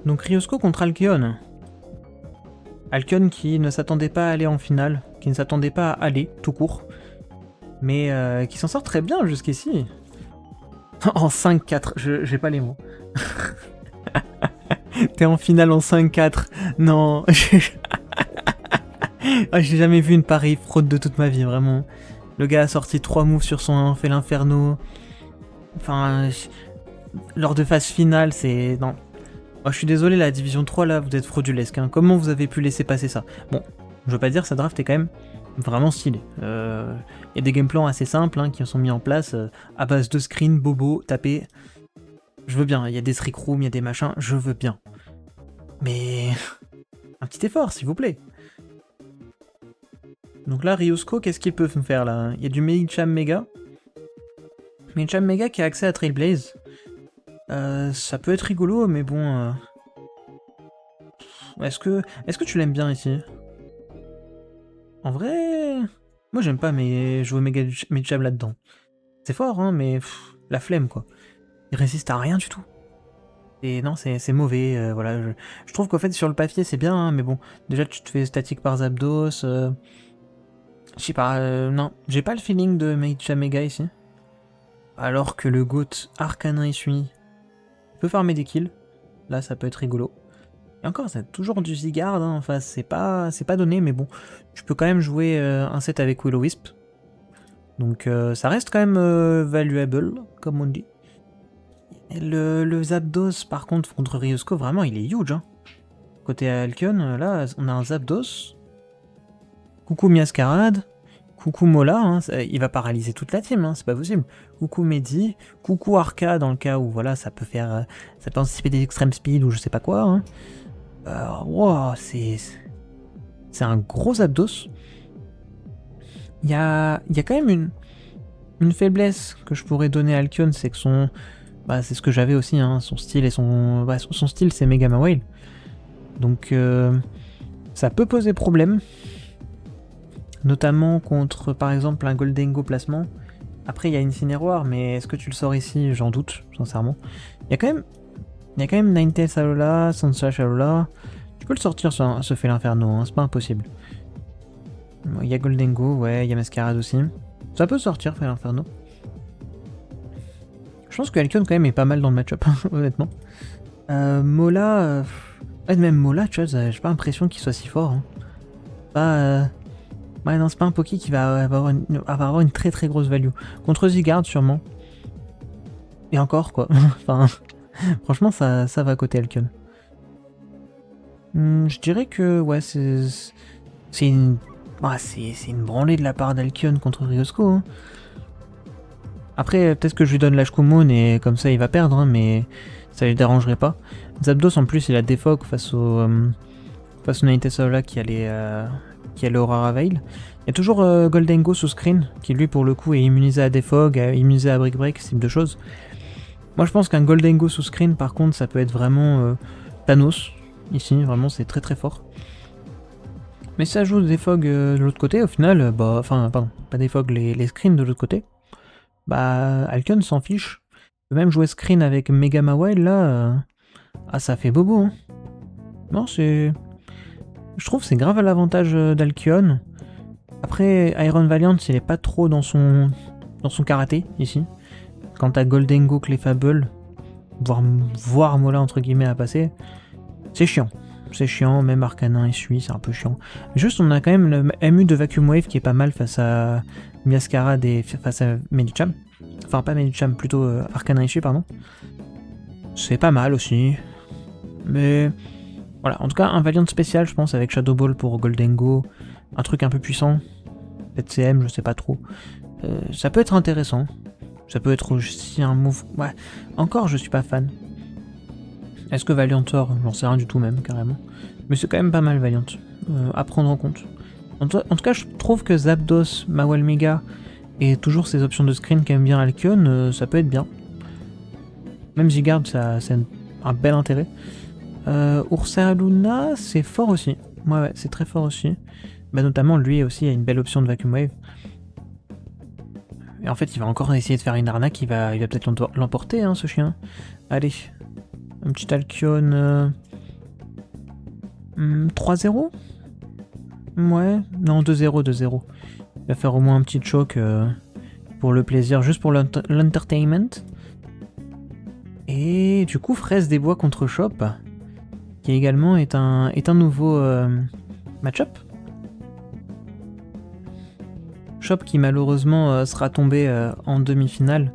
Donc Ryusko contre Alkeon. Alkeon qui ne s'attendait pas à aller en finale, qui ne s'attendait pas à aller, tout court. Mais qui s'en sort très bien jusqu'ici. En 5-4, j'ai pas les mots. T'es en finale en 5-4. Non. J'ai jamais vu une pareille fraude de toute ma vie, vraiment. Le gars a sorti 3 moves sur son fait l'inferno. Enfin, lors de phase finale, c'est... Non. Oh, je suis désolé, la division 3, là, vous êtes fraudulesque. Hein. Comment vous avez pu laisser passer ça? Bon, je veux pas dire, sa draft est quand même vraiment stylé. Il y a des game plans assez simples hein, qui sont mis en place à base de screen, bobo, taper. Je veux bien, il y a des trick rooms, il y a des machins, je veux bien. Mais un petit effort, s'il vous plaît. Donc là, Ryusko, qu'est-ce qu'il peut me faire là? Il y a du Medicham Mega. Medicham Mega qui a accès à Trailblaze. Ça peut être rigolo, mais bon... Est-ce que tu l'aimes bien ici? En vrai... Moi j'aime pas mais jouer Medicham là-dedans. C'est fort, hein, mais... la flemme, quoi. Il résiste à rien du tout. Et non, c'est mauvais, voilà. Je trouve qu'en fait, sur le papier, c'est bien, hein, mais bon... Déjà, tu te fais statique par Zapdos... Je sais pas, non. J'ai pas le feeling de Medicham Mega ici. Alors que le GOAT Arcanin Isui peut farmer des kills. Là, ça peut être rigolo. Et encore, c'est toujours du Zygarde, hein, enfin, c'est pas donné, mais bon. Tu peux quand même jouer un set avec Will-O-Wisp. Donc ça reste quand même valuable, comme on dit. Et le Zapdos, par contre, contre Ryusko, vraiment, il est huge. Hein. Côté Alkeon, là, on a un Zapdos. Coucou Miascarade. Coucou Mola, hein, il va paralyser toute la team, hein, c'est pas possible. Coucou Mehdi, coucou Arca dans le cas où voilà, ça peut anticiper des extreme speed ou je sais pas quoi. Hein. Wow, c'est un gros Zapdos. Il y a quand même une faiblesse que je pourrais donner à Alcyon, c'est que son... Bah, c'est ce que j'avais aussi, hein, son style et son... Bah, son style, c'est Mega Mawile. Donc, ça peut poser problème. Notamment contre, par exemple, un Goldengo placement. Après, il y a Incineroar, mais est-ce que tu le sors ici? J'en doute, sincèrement. Il y a quand même Ninetales Alola, Sunslash Alola. Tu peux le sortir sur ce fait l'inferno, hein, c'est pas impossible. Il y a Goldengo, ouais, il y a Mascarade aussi. Ça peut sortir, fait l'inferno. Je pense que Alcyon quand même est pas mal dans le match-up, honnêtement. Mola... même Mola, tu vois, j'ai pas l'impression qu'il soit si fort. Hein. Pas... Ouais, non, c'est pas un Poké qui va avoir une très très grosse value. Contre Zygarde, sûrement. Et encore, quoi. Enfin, franchement, ça va côté Alcyon. Je dirais que, ouais, c'est une... Ah, c'est une branlée de la part d'Alcyon contre Riosco. Hein. Après, peut-être que je lui donne l'Ashko Moon et comme ça il va perdre, hein, mais ça lui dérangerait pas. Zapdos en plus il a Defog face au Ninetales qui allait Aurora Veil. Il y a toujours Goldengo sous screen qui lui pour le coup est immunisé à Defog, immunisé à Brick Break, ce type de choses. Moi je pense qu'un Goldengo sous screen par contre ça peut être vraiment Thanos ici, vraiment c'est très très fort. Mais ça joue Defog de l'autre côté au final, enfin pardon, pas Defog, les screens de l'autre côté. Bah, Alcyon s'en fiche. Il peut même jouer screen avec Mega Mawile là. Ah, ça fait bobo, hein. Non, c'est. Je trouve que c'est grave à l'avantage d'Alcyon. Après, Iron Valiant, il est pas trop dans son karaté ici. Quant à Goldengo, Clefable, voir Mola entre guillemets à passer, c'est chiant. C'est chiant, même Arcanin et Sui, c'est un peu chiant. Juste, on a quand même le MU de Vacuum Wave qui est pas mal face à Miascarade et face à Medicham. Enfin, pas Medicham, plutôt Arcanin et Sui, pardon. C'est pas mal aussi. Mais voilà, en tout cas, un Valiant spécial, je pense, avec Shadow Ball pour Goldengo. Un truc un peu puissant. Peut-être CM, je sais pas trop. Ça peut être intéressant. Ça peut être aussi un move. Ouais, encore, je suis pas fan. Est-ce que Valiant sort? J'en sais rien du tout même, carrément. Mais c'est quand même pas mal Valiant, à prendre en compte. En tout cas, je trouve que Zapdos, Mawile Mega et toujours ces options de screen qu'aime bien Alcyon, ça peut être bien. Même Zygarde, c'est un bel intérêt. Ursaluna, c'est fort aussi. Ouais, c'est très fort aussi. Bah, notamment, lui aussi a une belle option de Vacuum Wave. Et en fait, il va encore essayer de faire une arnaque, il va peut-être l'emporter, hein, ce chien. Allez, un petit Alcyon 3-0. Ouais, non, 2-0, 2-0. Il va faire au moins un petit choc pour le plaisir, juste pour l'entertainment. Et du coup, Fraise des Bois contre Chop, qui également est un nouveau match-up. Chop qui malheureusement sera tombé en demi-finale,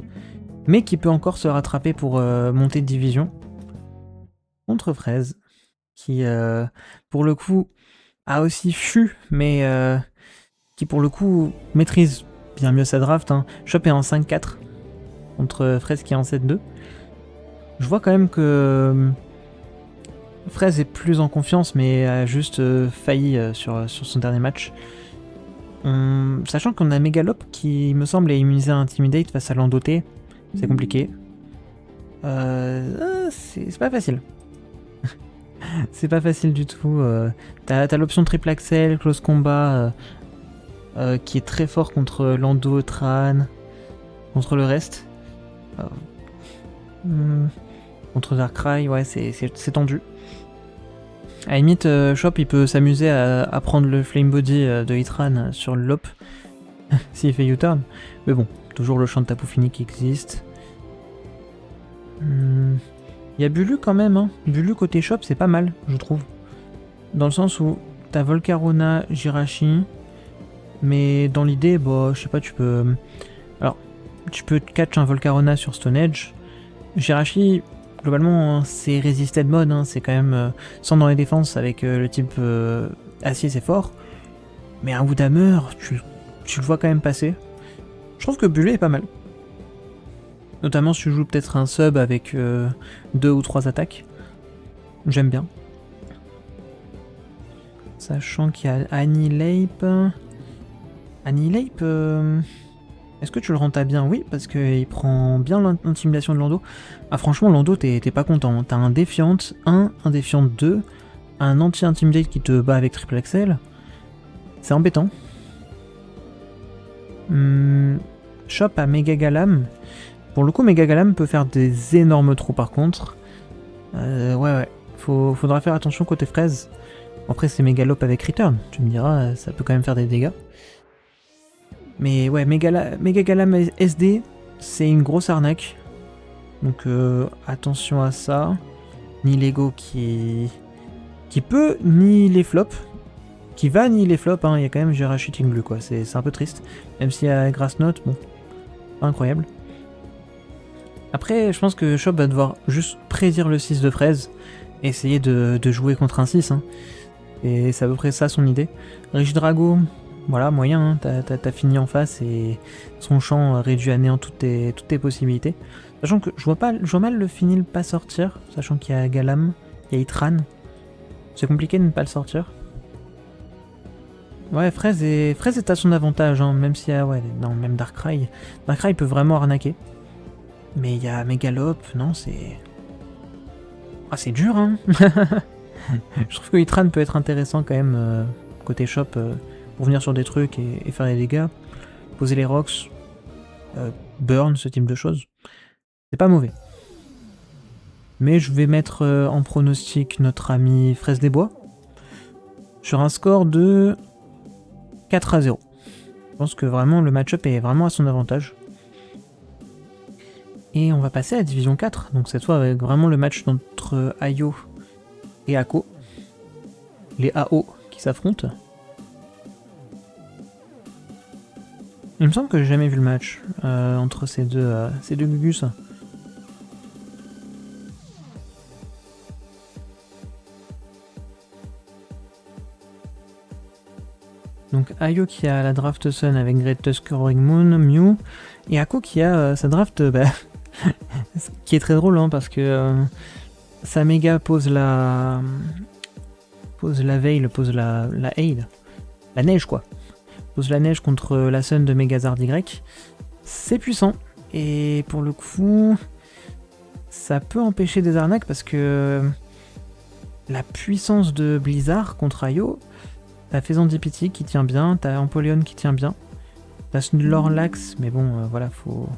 mais qui peut encore se rattraper pour monter de division. Contre Fraise, qui pour le coup a aussi Fu, mais qui pour le coup maîtrise bien mieux sa draft. Hein. Chop est en 5-4 contre Fraise qui est en 7-2. Je vois quand même que Fraise est plus en confiance, mais a juste failli sur son dernier match. Sachant qu'on a Megalope qui me semble est immunisé à Intimidate face à Landoté, c'est compliqué. C'est pas facile. C'est pas facile du tout. T'as l'option triple axel, close combat, qui est très fort contre Lando, Tran, contre le reste. Contre Darkrai, ouais, c'est tendu. À la limite, Chop il peut s'amuser à prendre le Flame Body de Hitran sur le Lop, s'il fait U-turn. Mais bon, toujours le champ de Tapu Fini qui existe. Il y a Bulu quand même, hein. Bulu côté Chop, c'est pas mal, je trouve. Dans le sens où t'as Volcarona, Jirachi, mais dans l'idée, bah, je sais pas, tu peux... Alors, tu peux catch un Volcarona sur Stone Edge. Jirachi, globalement, c'est resisted mode, hein. C'est quand même sans dans les défenses avec le type acier, c'est fort. Mais un Woodhammer, tu le vois quand même passer. Je trouve que Bulu est pas mal. Notamment si tu joues peut-être un sub avec 2 ou 3 attaques. J'aime bien. Sachant qu'il y a Annihilate. Annihilate, est-ce que tu le rends bien? Oui, parce qu'il prend bien l'intimidation de Lando. Ah franchement, Lando, t'es pas content. T'as un Défiant 1, un Défiant 2, un anti-intimidate qui te bat avec Triple Axel. C'est embêtant. Shop à Mega Galam. Pour le coup, Mega Galam peut faire des énormes trous par contre. Ouais. Faudra faire attention côté fraise. Après, c'est Megalope avec Return. Tu me diras, ça peut quand même faire des dégâts. Mais ouais, Mega Galam SD, c'est une grosse arnaque. Donc attention à ça. Ni Lego qui peut ni les flops. Qui va ni les flops, hein. Il y a quand même Gera Shooting Blue quoi. C'est un peu triste. Même s'il y a Grass Note, bon. Pas incroyable. Après, je pense que Shop va devoir juste prédire le 6 de fraise. Et essayer de jouer contre un 6. Hein. Et c'est à peu près ça son idée. Rich Drago, voilà, moyen, hein. T'as fini en face et son champ réduit à néant toutes tes possibilités. Sachant que je vois mal le finil pas sortir, sachant qu'il y a Galam, il y a Itran. C'est compliqué de ne pas le sortir. Ouais, Fraise est à son avantage, hein, même s'il y a... Ouais, non, même Darkrai. Darkrai peut vraiment arnaquer. Mais il y a Megalope, non, c'est... Ah, c'est dur, hein. Je trouve que Itran peut être intéressant quand même, côté shop, pour venir sur des trucs et faire des dégâts. Poser les rocks, burn, ce type de choses. C'est pas mauvais. Mais je vais mettre en pronostic notre ami Fraise des Bois. Sur un score de 4-0. Je pense que vraiment le match-up est vraiment à son avantage. Et on va passer à la division 4. Donc cette fois avec vraiment le match entre Ayo et Ako. Les AO qui s'affrontent. Il me semble que j'ai jamais vu le match entre ces deux Gugus. Donc Ayo qui a la draft Sun avec Great Tusk Roaring Moon, Mew, et Ako qui a sa draft qui est très drôle hein, parce que sa méga pose la veil, pose la hail, la neige quoi. Pose la neige contre la Sun de Megazard Y. C'est puissant. Et pour le coup, ça peut empêcher des arnaques parce que la puissance de Blizzard contre Ayo, t'as Fezandipiti qui tient bien, t'as Empoleon qui tient bien, t'as Snorlax, mais bon, voilà, faut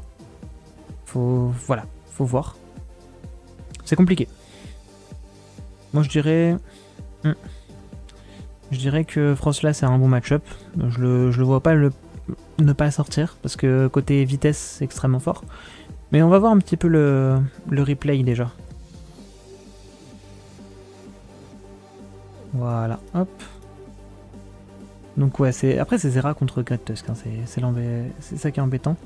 voir. C'est compliqué. Moi, je dirais que Frostlass c'est un bon match-up. Je le vois pas ne pas sortir parce que côté vitesse c'est extrêmement fort. Mais on va voir un petit peu le replay déjà. Voilà, hop. Donc ouais, après c'est Zera contre Great Tusk, hein, c'est ça qui est embêtant.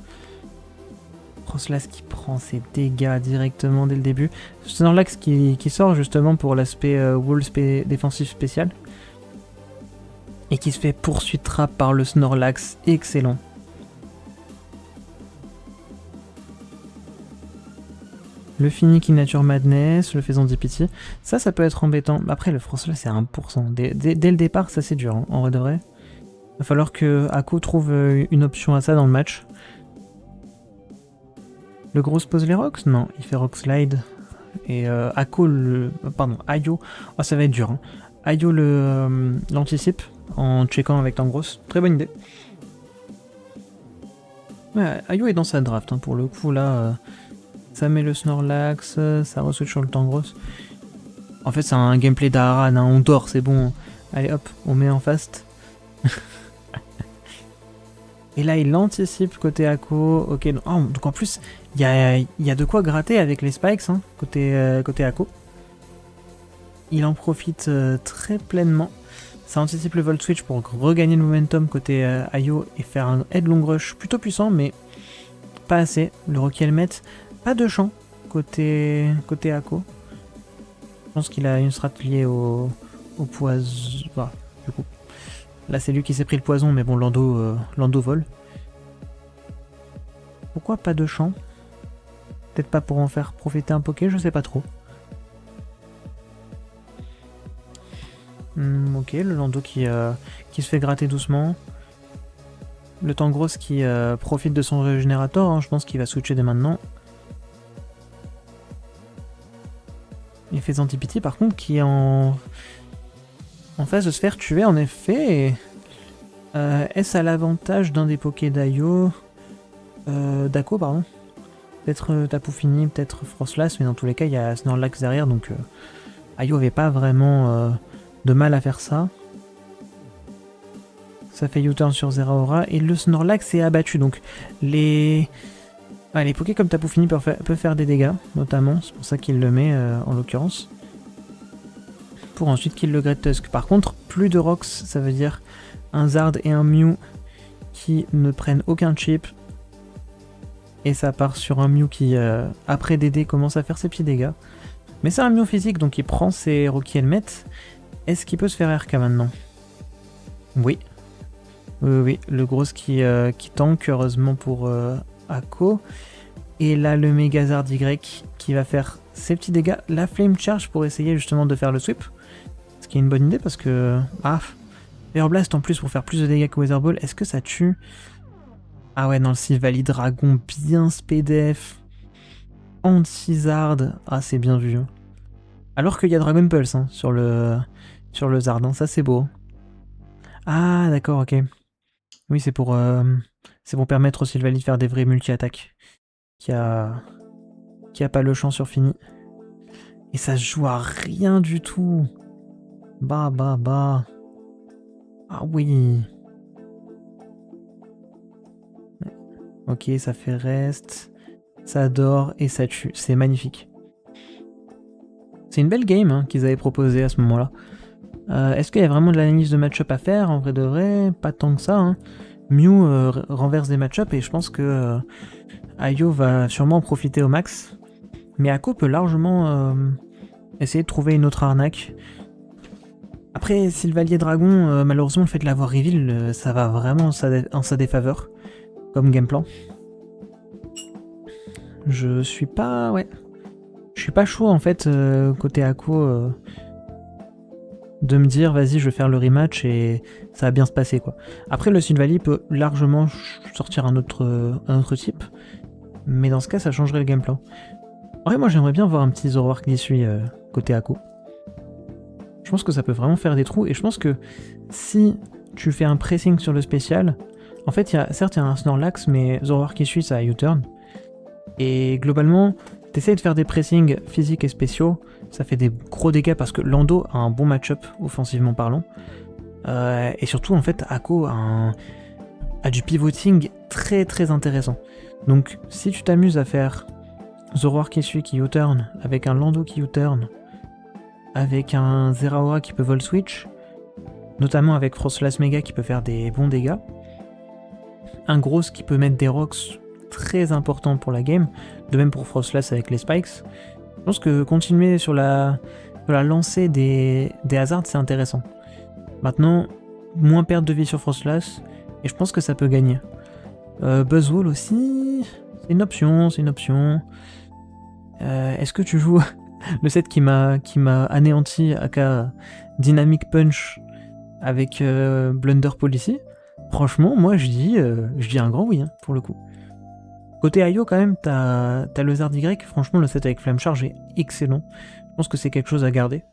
Frostlass qui prend ses dégâts directement dès le début. Snorlax qui sort justement pour l'aspect wall défensif spécial. Et qui se fait poursuite trap par le Snorlax, excellent. Le Finicky Nature Madness, le Fezandipiti, ça peut être embêtant. Après le Frostlass c'est 1%, dès le départ ça c'est dur, hein, en vrai de vrai. Il va falloir que Ako trouve une option à ça dans le match. Le gros pose les rocks? Non, il fait rock slide. Et Ako Ayo, oh ça va être dur. Hein. Ayo l'anticipe en checkant avec Tangros. Très bonne idée. Ouais, Ayo est dans sa draft hein, pour le coup là. Ça met le Snorlax, ça re-switch sur le Tangros. En fait c'est un gameplay d'Aran, hein, on dort, c'est bon. Allez hop, on met en fast. Et là il anticipe côté Ako. Ok, donc en plus il y a de quoi gratter avec les spikes hein, côté Ako. Il en profite très pleinement. Ça anticipe le Volt Switch pour regagner le momentum côté Ayo et faire un headlong rush plutôt puissant, mais pas assez. Le Rocky Helmet, pas de champ côté Ako. Je pense qu'il a une strat liée au poison. Voilà, du coup. Là c'est lui qui s'est pris le poison, mais bon, Lando vole. Pourquoi pas de champ? Peut-être pas pour en faire profiter un Poké, je sais pas trop. Ok, le Lando qui se fait gratter doucement. Le Tangrowth qui profite de son régénérateur, hein, je pense qu'il va switcher dès maintenant. Il fait Antipity par contre qui est en phase de se faire tuer en effet. Est-ce à l'avantage d'un des Poké d'Ayo d'Ako pardon. Peut-être Tapu Fini, peut-être Frostlass, mais dans tous les cas il y a Snorlax derrière donc Ayo avait pas vraiment de mal à faire ça. Ça fait U-turn sur Zeraora et le Snorlax est abattu donc les Poké comme Tapu Fini peuvent faire des dégâts notamment, c'est pour ça qu'il le met en l'occurrence. Pour ensuite kill le Great Tusk. Par contre plus de Rocks ça veut dire un Zard et un Mew qui ne prennent aucun chip. Et ça part sur un Mew qui, après DD, commence à faire ses petits dégâts. Mais c'est un Mew physique, donc il prend ses Rocky Helmet. Est-ce qu'il peut se faire RK maintenant? Oui. Oui, le gros qui tank, heureusement pour Ako. Et là, le Megazard Y qui va faire ses petits dégâts. La Flame Charge pour essayer justement de faire le sweep. Ce qui est une bonne idée parce que... Air Blast en plus pour faire plus de dégâts que Weather Ball. Est-ce que ça tue? Ah ouais, non, le Silvally Dragon bien SPDF. Anti-Zard. Ah, c'est bien vu. Alors qu'il y a Dragon Pulse hein, sur le Zard. Hein. Ça, c'est beau. Ah, d'accord, ok. Oui, c'est pour permettre au Silvally de faire des vrais multi-attaques. Qui a pas le champ sur fini. Et ça se joue à rien du tout. Bah. Ah oui. Ok, ça fait reste. Ça dort et ça tue. C'est magnifique. C'est une belle game hein, qu'ils avaient proposé à ce moment-là. Est-ce qu'il y a vraiment de l'analyse de match-up à faire? En vrai de vrai, pas tant que ça. Hein. Mew renverse des match-up et je pense que Ayo va sûrement en profiter au max. Mais Ako peut largement essayer de trouver une autre arnaque. Après, Silvally Dragon, malheureusement, le fait de l'avoir reveal, ça va vraiment en sa défaveur, comme game plan. Je suis pas... Ouais. Je suis pas chaud, en fait, côté Ako, de me dire, vas-y, je vais faire le rematch et ça va bien se passer, quoi. Après, le Silvally peut largement sortir un autre type, mais dans ce cas, ça changerait le game plan. En vrai, moi, j'aimerais bien voir un petit Zoroark qui suit côté Ako. Je pense que ça peut vraiment faire des trous, et je pense que si tu fais un pressing sur le spécial, en fait, certes, il y a un Snorlax, mais Zoroark qui suit, ça a U-turn. Et globalement, t'essayes de faire des pressings physiques et spéciaux, ça fait des gros dégâts parce que Lando a un bon match-up, offensivement parlant. Et surtout, en fait, Ako a du pivoting très très intéressant. Donc, si tu t'amuses à faire Zoroark qui suit qui U-turn, avec un Lando qui U-turn, avec un Zeraora qui peut vol switch, notamment avec Frostlass Mega qui peut faire des bons dégâts, un Gros qui peut mettre des rocks très importants pour la game, de même pour Frostlass avec les spikes. Je pense que continuer sur la lancée des hazards c'est intéressant. Maintenant, moins perte de vie sur Frostlass, et je pense que ça peut gagner. Buzzwole aussi, c'est une option. Est-ce que tu joues le set qui m'a anéanti aka Dynamic Punch avec Blunder Policy? Franchement, moi je dis un grand oui hein, pour le coup. Côté Ayo quand même, t'as le Zard Y, franchement le set avec Flame Charge est excellent. Je pense que c'est quelque chose à garder.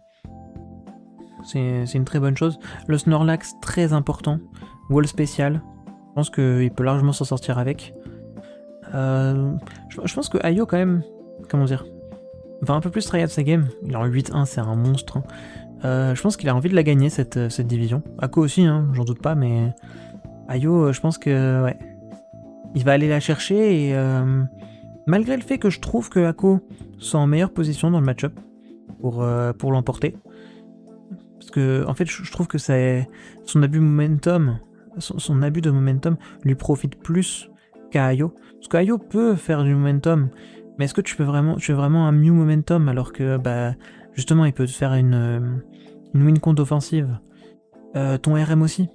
C'est une très bonne chose. Le Snorlax très important. Wall spécial. Je pense qu'il peut largement s'en sortir avec. Je pense que Ayo quand même, comment dire, va un peu plus tryhard sa game. Il est en 8-1, c'est un monstre. Hein. Je pense qu'il a envie de la gagner cette division. Ako aussi, hein, j'en doute pas, mais Ayo, je pense que ouais, il va aller la chercher et malgré le fait que je trouve que Ako soit en meilleure position dans le match-up pour l'emporter, parce que en fait je trouve que son abus de momentum lui profite plus qu'à Ayo. Parce qu'Ayo peut faire du momentum, mais est-ce que tu veux vraiment un Mew momentum alors que bah justement il peut te faire une win count offensive. Ton RM aussi,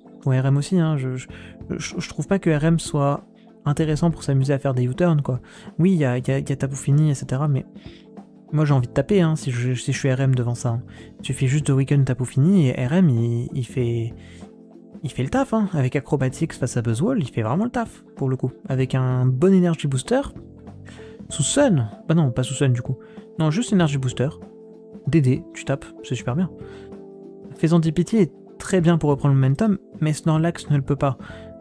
hein, je trouve pas que RM soit intéressant pour s'amuser à faire des U-turns quoi. Oui, il y a Tapu Fini, etc. Mais moi j'ai envie de taper hein, si je suis RM devant ça. Hein. Il suffit juste de weaken Tapu Fini et RM il fait il fait le taf, hein. Avec Acrobatics face à Buzzwole, il fait vraiment le taf, pour le coup. Avec un bon Energy Booster, sous Sun, bah non, pas sous Sun du coup. Non, juste Energy Booster. DD, tu tapes, c'est super bien. Faisant DPT est très bien pour reprendre le momentum, mais Snorlax ne le peut pas.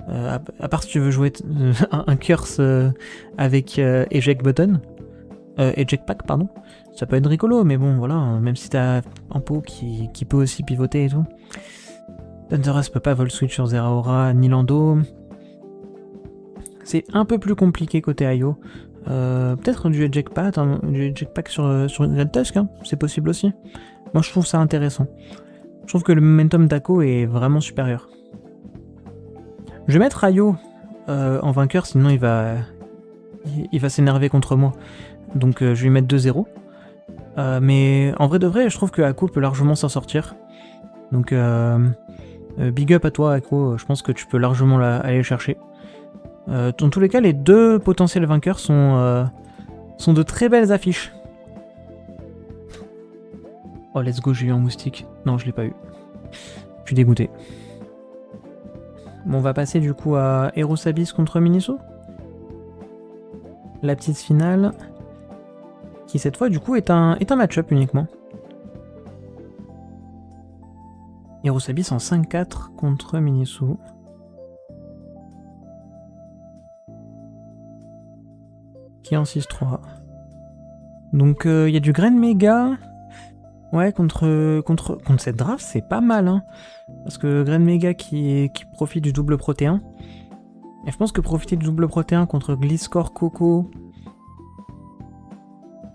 À part si tu veux jouer un curse avec Eject Button, Eject Pack, pardon. Ça peut être rigolo, mais bon, voilà, même si t'as un pot qui peut aussi pivoter et tout. Thundurus peut pas Volt Switch sur Zeraora, ni Lando. C'est un peu plus compliqué côté IO. Peut-être du Eject Pack sur Red Tusk, hein, c'est possible aussi. Moi je trouve ça intéressant. Je trouve que le momentum d'Ako est vraiment supérieur. Je vais mettre IO en vainqueur, sinon il va s'énerver contre moi. Donc je vais lui mettre 2-0. Mais en vrai de vrai, je trouve que Ako peut largement s'en sortir. Donc big up à toi Ako, je pense que tu peux largement aller le chercher. Dans tous les cas, les deux potentiels vainqueurs sont de très belles affiches. Oh let's go, j'ai eu un moustique. Non, je l'ai pas eu. Je suis dégoûté. Bon, on va passer du coup à Eros Abyss contre Miniso. La petite finale, qui cette fois du coup est un match-up uniquement. Eros Abyss en 5-4 contre Miniso. Qui est en 6-3. Donc il y a du Grain Mega. Ouais, contre cette draft, c'est pas mal, hein. Parce que Grain Mega qui profite du double protéin. Et je pense que profiter du double protéin contre Gliscor, Coco...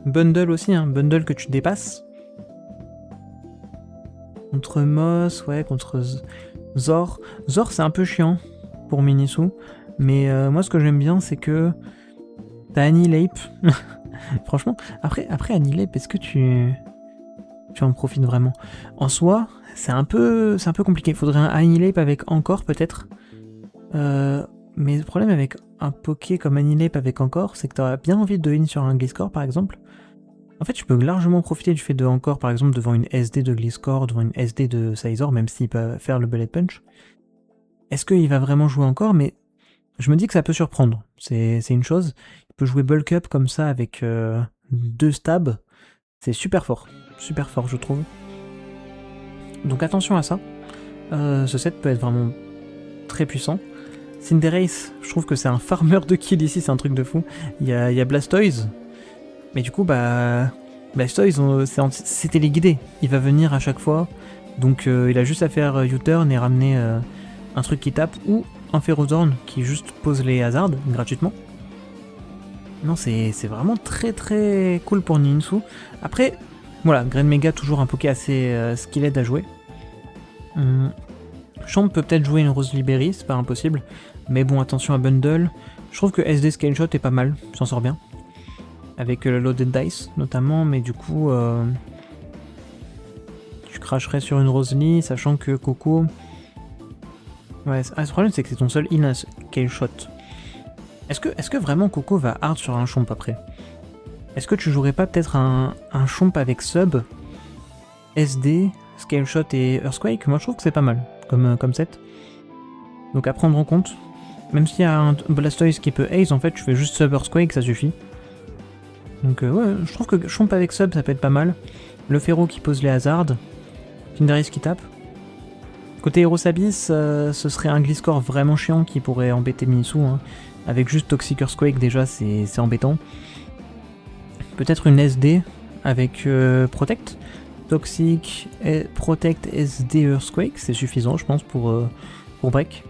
Bundle aussi, hein. Bundle que tu dépasses. Contre Moss, ouais, contre Zor. Zor, c'est un peu chiant pour Miniso. Mais moi, ce que j'aime bien, c'est que... T'as Annihilape. Franchement, après Annihilape, est-ce que tu en profites vraiment? En soi, c'est un peu compliqué. Il faudrait un Annihilape avec Encore, peut-être. Mais le problème avec un Poké comme Annihilape avec Encore, c'est que t'auras bien envie de in sur un Gliscor, par exemple. En fait, tu peux largement profiter du fait de Encore, par exemple, devant une SD de Gliscor, devant une SD de Scizor, même s'il peut faire le Bullet Punch. Est-ce qu'il va vraiment jouer Encore? Mais je me dis que ça peut surprendre. C'est une chose. Il peut jouer Bulk Up comme ça avec 2 stabs. C'est super fort, je trouve. Donc attention à ça. Ce set peut être vraiment très puissant. Cinderace, je trouve que c'est un farmer de kill ici, c'est un truc de fou. Il y a Blastoise. Mais du coup, bah... Blastoise, c'est téléguidé. Il va venir à chaque fois. Donc il a juste à faire U-turn et ramener un truc qui tape. Ou un Ferrothorn qui juste pose les hazards gratuitement. Non, c'est vraiment très très cool pour Ninsu. Après, voilà, Grain Mega, toujours un Poké assez skilled à jouer. Champ peut peut-être jouer une Rose Liberi, c'est pas impossible. Mais bon, attention à Bundle. Je trouve que SD Scale Shot est pas mal, s'en sort bien. Avec le Loaded Dice notamment, mais du coup... tu cracherais sur une Rosalie, sachant que Coco... Ouais, le problème c'est que c'est ton seul in Scale Shot. Est-ce que vraiment Coco va hard sur un Chomp après? Est-ce que tu jouerais pas peut-être un Chomp avec Sub, SD, Scale Shot et Earthquake? Moi je trouve que c'est pas mal comme set. Donc à prendre en compte. Même s'il y a un Blastoise qui peut Ace, en fait tu fais juste Sub Earthquake, ça suffit. Donc ouais, je trouve que Chomp avec Sub ça peut être pas mal. Le Ferro qui pose les hazards. Cinderace qui tape. Côté Eros Abyss, ce serait un Gliscor vraiment chiant qui pourrait embêter Miniso, hein. Avec juste Toxic Earthquake déjà c'est embêtant. Peut-être une SD avec Protect. Toxic, Protect, SD, Earthquake, c'est suffisant je pense pour break.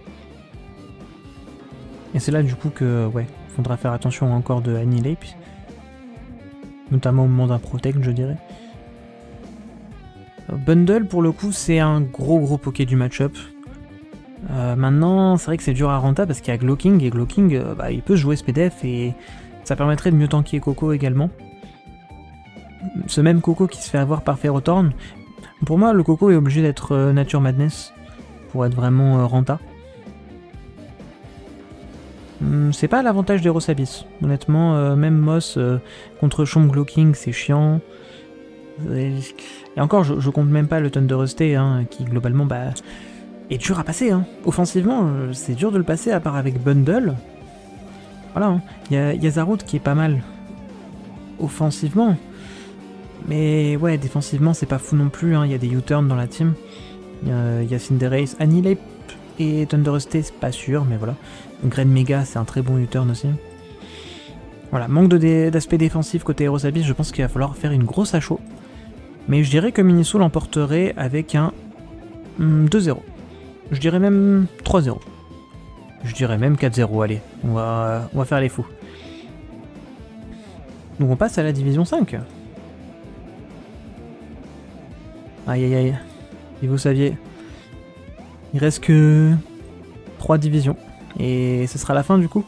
Et c'est là du coup que ouais, faudra faire attention encore de Annihilape. Notamment au moment d'un Protect je dirais. Bundle pour le coup c'est un gros Poké du match-up. Maintenant, c'est vrai que c'est dur à renta parce qu'il y a Glowking, et Glowking, il peut jouer SPDF et ça permettrait de mieux tanker Coco également. Ce même Coco qui se fait avoir par Ferrothorn, pour moi le Coco est obligé d'être Nature Madness pour être vraiment renta. C'est pas l'avantage d'Eros Abyss, honnêtement, même Moss contre Chomp Glowking c'est chiant. Et encore, je compte même pas le Thunderous, hein, qui globalement, est dur à passer. Hein. Offensivement, c'est dur de le passer à part avec Bundle. Voilà, hein. Y a Zaroud qui est pas mal offensivement. Mais ouais, défensivement, c'est pas fou non plus. Il y a des U-turns dans la team. Il y a Cinderace, Annihilate et Thunderstay, c'est pas sûr, mais voilà. Great Mega, c'est un très bon U-turn aussi. Voilà, manque d'aspect défensif côté Aerosalis, je pense qu'il va falloir faire une grosse HO. Mais je dirais que Miniso l'emporterait avec un 2-0. Je dirais même 3-0. Je dirais même 4-0, allez, on va faire les fous. Donc on passe à la division 5. Aïe aïe aïe. Si vous saviez, il reste que 3 divisions. Et ce sera la fin du coup.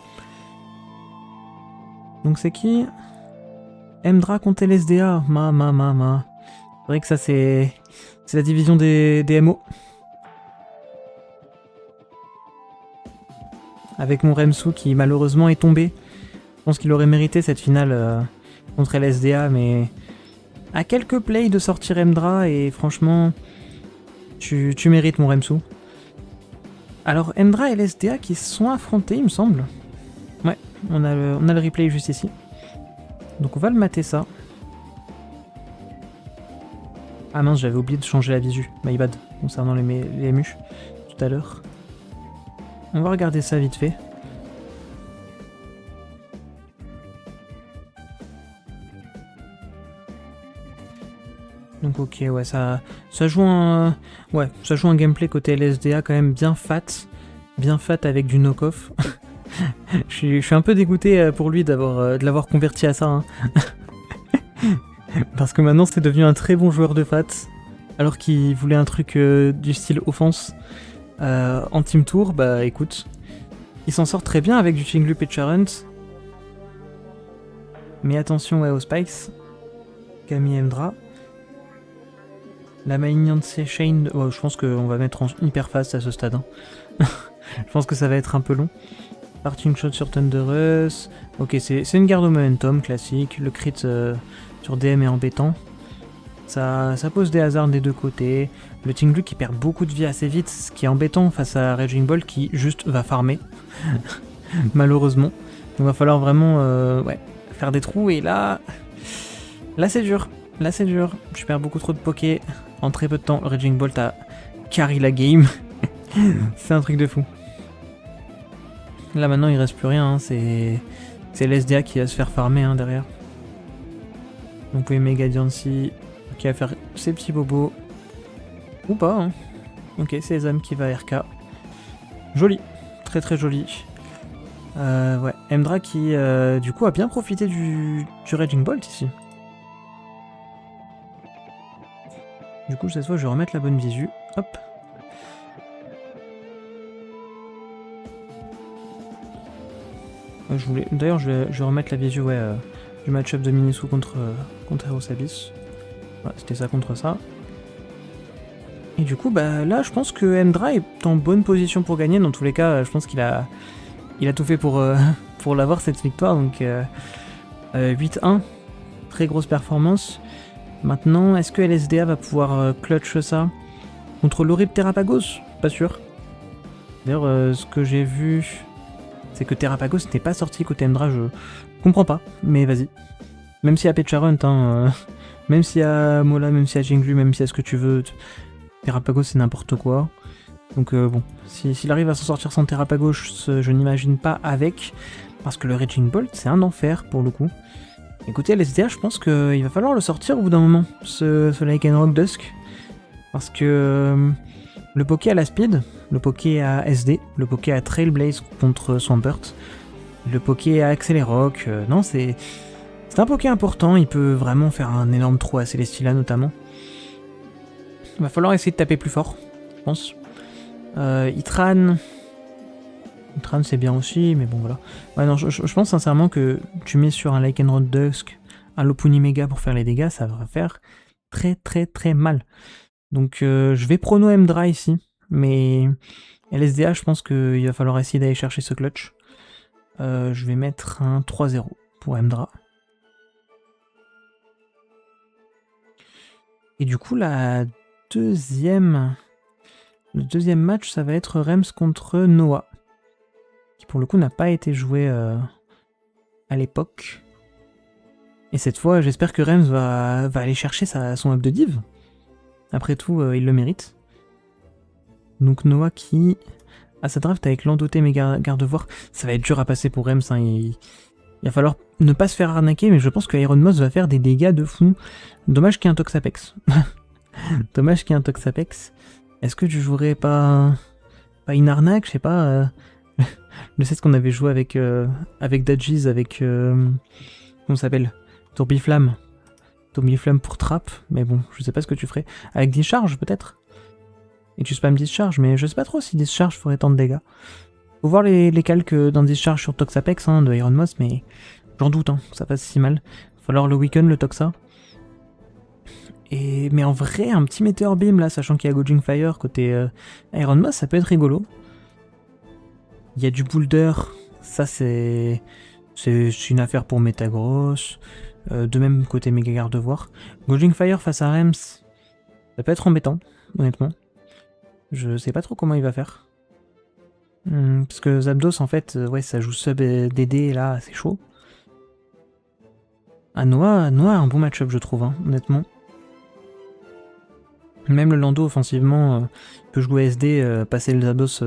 Donc c'est qui? Emdra contre LSDA. C'est vrai que ça c'est la division des MO. Avec mon Remsu qui malheureusement est tombé. Je pense qu'il aurait mérité cette finale contre LSDA, mais à quelques plays de sortir Emdra et franchement, tu mérites mon Remsu. Alors Emdra et LSDA qui se sont affrontés, il me semble. Ouais, on a le replay juste ici. Donc on va le mater ça. Ah mince, j'avais oublié de changer la visu. My bad, concernant les muches tout à l'heure. On va regarder ça vite fait. Donc ok, ouais, ça joue un gameplay côté LSDA quand même bien fat avec du knock-off. je suis un peu dégoûté pour lui de l'avoir converti à ça. Hein. Parce que maintenant c'est devenu un très bon joueur de fat, alors qu'il voulait un truc du style offense en team tour. Bah écoute, il s'en sort très bien avec du Chinglup et Charent. Mais attention aux spikes. Camille Emdra. La Malignance Shane, je pense qu'on va mettre en hyper fast à ce stade. Hein. Je pense que ça va être un peu long. Parting shot sur Thunderous. Ok, c'est une garde au momentum classique. Le crit sur DM est embêtant. Ça pose des hasards des deux côtés. Le Tinglu qui perd beaucoup de vie assez vite, ce qui est embêtant face à Raging Ball qui juste va farmer. Malheureusement. Donc va falloir vraiment faire des trous et là c'est dur. Là c'est dur. Je perds beaucoup trop de poké en très peu de temps. Raging Ball a carry la game. C'est un truc de fou. Là maintenant il reste plus rien, hein. C'est l'SDA qui va se faire farmer hein, derrière. Donc oui, Mega Diancie qui va faire ses petits bobos. Ou pas, hein. Ok, c'est Sésame qui va RK. Joli, très très joli. Ouais, Emdra qui du coup a bien profité du Raging Bolt ici. Du coup cette fois je vais remettre la bonne visu. Hop. D'ailleurs je vais remettre la visu du match-up de Minisu contre Aerosalis. Voilà, c'était ça contre ça. Et du coup bah là je pense que Emdra est en bonne position pour gagner. Dans tous les cas je pense qu'il a tout fait pour l'avoir cette victoire. Donc 8-1. Très grosse performance. Maintenant, est-ce que LSDA va pouvoir clutch ça contre l'horrible Terrapagos? Pas sûr. D'ailleurs, ce que j'ai vu, c'est que Terrapagos n'était pas sorti côté Emdra, je comprends pas, mais vas-y. Même s'il y a Pecharunt, même s'il y a Mola, même s'il y a Jinglu, même s'il y a ce que tu veux, Terrapagos c'est n'importe quoi. Donc bon, s'il arrive à s'en sortir sans Terrapagos, je n'imagine pas avec, parce que le Raging Bolt c'est un enfer pour le coup. Écoutez, LSDA, je pense qu'il va falloir le sortir au bout d'un moment, ce Lycan Rock Dusk. Parce que le Poké à la speed, le Poké à SD, le Poké à Trailblaze contre Swampert, le Poké à Accélérock, non, c'est un Poké important, il peut vraiment faire un énorme trou à Celesteela notamment. Il va falloir essayer de taper plus fort, je pense. Itran c'est bien aussi, mais bon voilà. Ouais, non, je pense sincèrement que tu mets sur un Lycanroc Dusk, un Lopunny Mega pour faire les dégâts, ça va faire très très très mal. Donc je vais prono Emdra ici, mais LSDA, je pense qu'il va falloir essayer d'aller chercher ce clutch. Je vais mettre un 3-0 pour Emdra. Et du coup, la deuxième Le deuxième match, ça va être Rems contre Noah, qui pour le coup n'a pas été joué à l'époque. Et cette fois, j'espère que Rems va aller chercher son up de div. Après tout, il le mérite. Donc Noah qui a sa draft avec Landoté mais Gardevoir. Ça va être dur à passer pour Rems. Hein. Il va falloir ne pas se faire arnaquer, mais je pense que Iron Moss va faire des dégâts de fou. Dommage qu'il y ait un Toxapex. Dommage qu'il y ait un Toxapex. Est-ce que tu jouerais pas une arnaque, je sais pas. Je sais ce qu'on avait joué avec Dajis, avec comment ça s'appelle, Tourbillflamme pour trap, mais bon, je sais pas ce que tu ferais. Avec Discharge peut-être. Et tu spam Discharge, mais je sais pas trop si Discharge ferait tant de dégâts. Faut voir les calques d'un Discharge sur Toxapex hein, de Iron Moss, mais j'en doute, hein, ça passe si mal. Va falloir le weaken, le Toxa. Mais en vrai, un petit Meteor Beam là, sachant qu'il y a Gouging Fire côté Iron Moss, ça peut être rigolo. Il y a du Boulder, ça c'est une affaire pour Metagross. De même côté Mega Gardevoir. Gouging Fire face à Rems, ça peut être embêtant, honnêtement. Je sais pas trop comment il va faire. Parce que Zapdos, en fait, ouais, ça joue sub DD, là, c'est chaud. Ah, Noah, un bon match-up, je trouve, hein, honnêtement. Même le Lando, offensivement, peut jouer SD, passer le Zapdos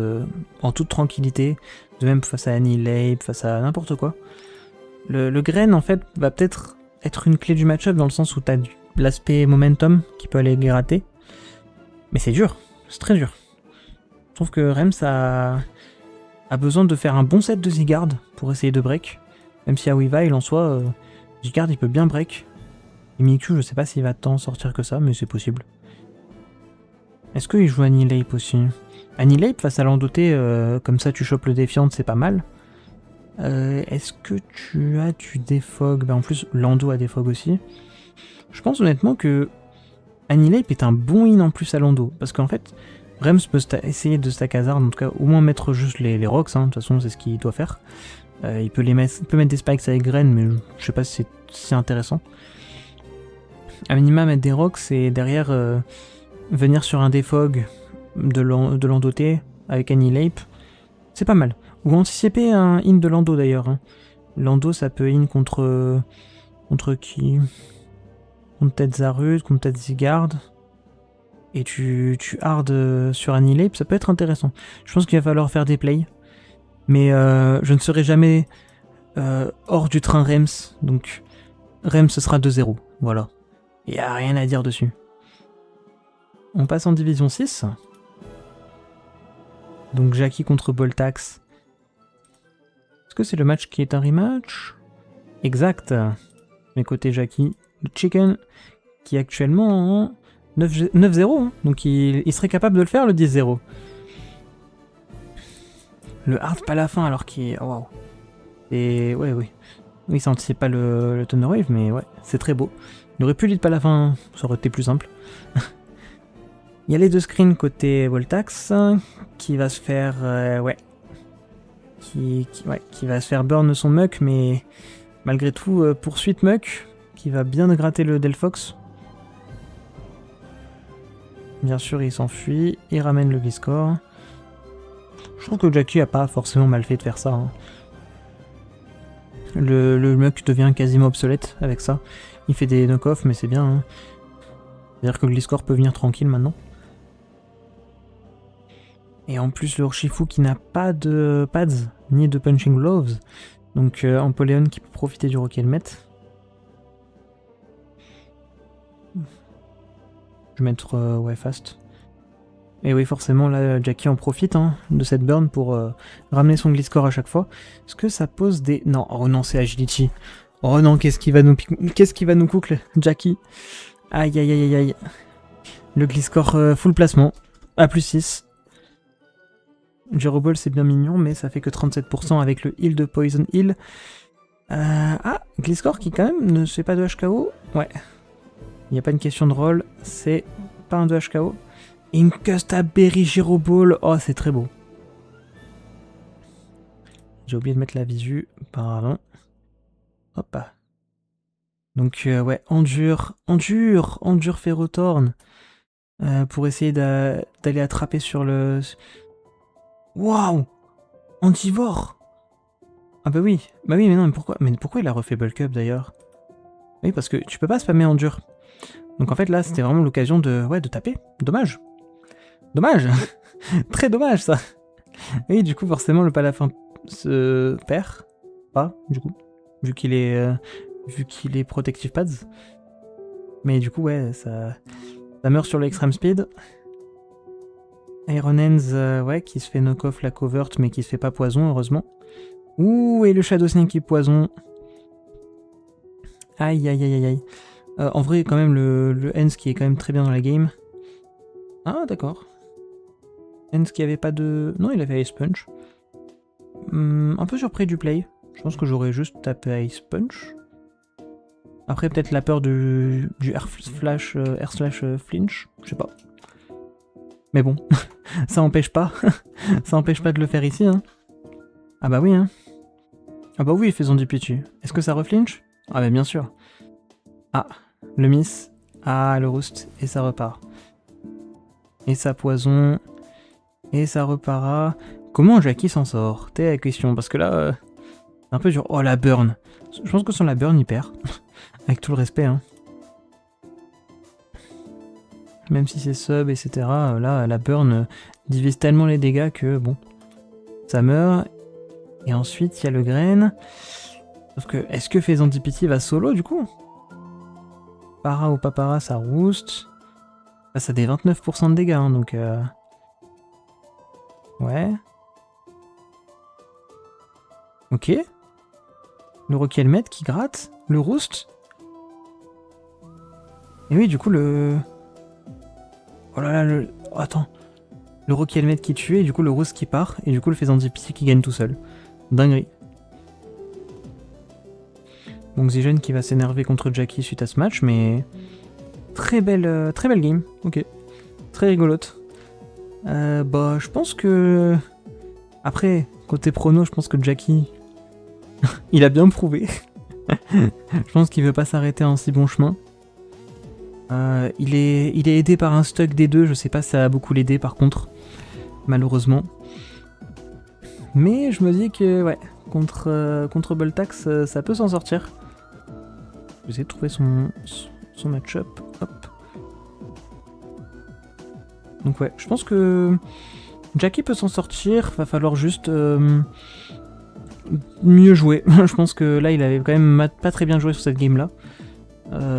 en toute tranquillité. De même face à Annihilate, face à n'importe quoi. Le Grain, en fait, va peut-être être une clé du match-up dans le sens où t'as l'aspect momentum qui peut aller gratter. Mais c'est dur, c'est très dur. Je trouve que Rems a besoin de faire un bon set de Zygarde pour essayer de break. Même si à Weavile en soi, Zygarde il peut bien break. Et Mimikyu, je sais pas s'il va tant sortir que ça, mais c'est possible. Est-ce qu'il joue Annihilate aussi? Annihilate face à Landoté, comme ça tu chopes le Défiante, c'est pas mal. Est-ce que tu as du Defog? En plus, Lando a Defog aussi. Je pense honnêtement que Annihilate est un bon in en plus à Lando. Parce qu'en fait, Rems peut essayer de stack hasard, en tout cas au moins mettre juste les rocks, hein, de toute façon c'est ce qu'il doit faire. Il peut mettre des spikes avec Grain, mais je sais pas si c'est intéressant. À minima mettre des rocks et derrière venir sur un Defog de Landoté avec Annihilate, c'est pas mal. Ou anticiper un in de Lando d'ailleurs. Hein. Lando ça peut in contre qui? Contre peut-être Zarud, contre peut-être Zygarde. Et tu hard sur Annihilate, ça peut être intéressant. Je pense qu'il va falloir faire des plays. Mais je ne serai jamais hors du train Rems. Donc Rems ce sera 2-0. Voilà. Il n'y a rien à dire dessus. On passe en division 6. Donc Jackie contre Boltax. Est-ce que c'est le match qui est un rematch? Exact. Mais côté Jackie, le Chicken, qui est actuellement en 9-0. Hein. Donc il serait capable de le faire, le 10-0. Le hard pas la fin alors qu'il est... Oh, wow. Et ouais, oui. Oui, ça anticipe pas le Thunder Wave, mais ouais, c'est très beau. Il aurait pu lead pas la fin, ça aurait été plus simple. Il y a les deux screens côté Voltax, qui va se faire... ouais. Qui va se faire burn son muck, mais malgré tout, poursuite muck, qui va bien gratter le Delphox. Bien sûr, il s'enfuit, il ramène le Gliscor. Je trouve que Jackie a pas forcément mal fait de faire ça. Hein. Le muck devient quasiment obsolète avec ça. Il fait des knock-off, mais c'est bien. Hein. C'est-à-dire que le Gliscor peut venir tranquille maintenant. Et en plus, le Urshifu qui n'a pas de pads, ni de punching gloves. Donc Empoleon qui peut profiter du Rock Helmet. Je vais mettre ouais, fast. Et oui, forcément, là, Jackie en profite hein, de cette burn pour ramener son Gliscor à chaque fois. Est-ce que ça pose des... Non, oh non, c'est Agility. Oh non, qu'est-ce qui va nous coucle, Jackie? Aïe, aïe, aïe, aïe. Le Gliscor full placement, à plus 6. Geroball, c'est bien mignon, mais ça fait que 37% avec le heal de Poison Heal. Ah, Gliscor qui quand même ne fait pas de HKO. Ouais. Il n'y a pas une question de roll, c'est pas un de HKO. Incusta Berry Geroball, oh c'est très beau. J'ai oublié de mettre la visu, pardon. Hop. Donc ouais, Endure Ferrothorn. pour essayer d'aller attraper sur le... Waouh! Antivore! Ah bah oui, mais non, mais pourquoi il a refait bulk up d'ailleurs? Oui, parce que tu peux pas spammer en dur. Donc en fait là, c'était vraiment l'occasion de taper. Dommage. Dommage. Très dommage ça. Oui, du coup forcément le Palafin se perd. Pas, du coup. Vu qu'il est Protective Pads. Mais du coup ouais, ça meurt sur l'extreme speed. Iron Hands, ouais, qui se fait knock-off la covert, mais qui se fait pas poison, heureusement. Ouh, et le Shadow Snake qui est poison. Aïe, aïe, aïe, aïe, aïe. En vrai, quand même, le Hens qui est quand même très bien dans la game. Ah, d'accord. Hens qui avait pas de... Non, il avait Ice Punch. Un peu surpris du play. Je pense que j'aurais juste tapé Ice Punch. Après, peut-être la peur du Air Slash Flinch. Je sais pas. Mais bon, ça empêche pas. Ça empêche pas de le faire ici, hein. Ah bah oui, hein. Ah bah oui, faisons du pitchu. Est-ce que ça reflinch? Ah bah bien sûr. Ah, le miss. Ah, le roost. Et ça repart. Et ça poison. Et ça repara. Comment Jackie s'en sort? T'es la question. Parce que là, c'est un peu dur. Oh, la burn. Je pense que sans la burn, il perd. Avec tout le respect, hein. Même si c'est sub, etc. Là, la burn divise tellement les dégâts que, bon, ça meurt. Et ensuite, il y a le grain. Sauf que, est-ce que Fezandipiti va solo, du coup? Para ou pas para, ça roost. Là, ça a des 29% de dégâts, hein, donc... Ouais. Ok. Le Rocky Helmet qui gratte. Le roost. Et oui, du coup, le... Oh là là, le... Oh, attends. Le Rocky Helmet qui tue, et du coup, le roost qui part, et du coup, le Fezandipiti qui gagne tout seul. Dinguerie. Donc Zigen qui va s'énerver contre Jackie suite à ce match, mais... Très belle game. Ok. Très rigolote. Bah, je pense que... Après, côté prono, je pense que Jackie... il a bien prouvé. Je pense qu'il veut pas s'arrêter en si bon chemin. Il est aidé par un stock des deux, je sais pas si ça a beaucoup l'aider par contre. Malheureusement. Mais je me dis que, ouais, contre Boltax, ça peut s'en sortir. Je vais essayer de trouver son match-up. Hop. Donc ouais, je pense que Jackie peut s'en sortir, va falloir juste mieux jouer. Je pense que là, il avait quand même pas très bien joué sur cette game-là.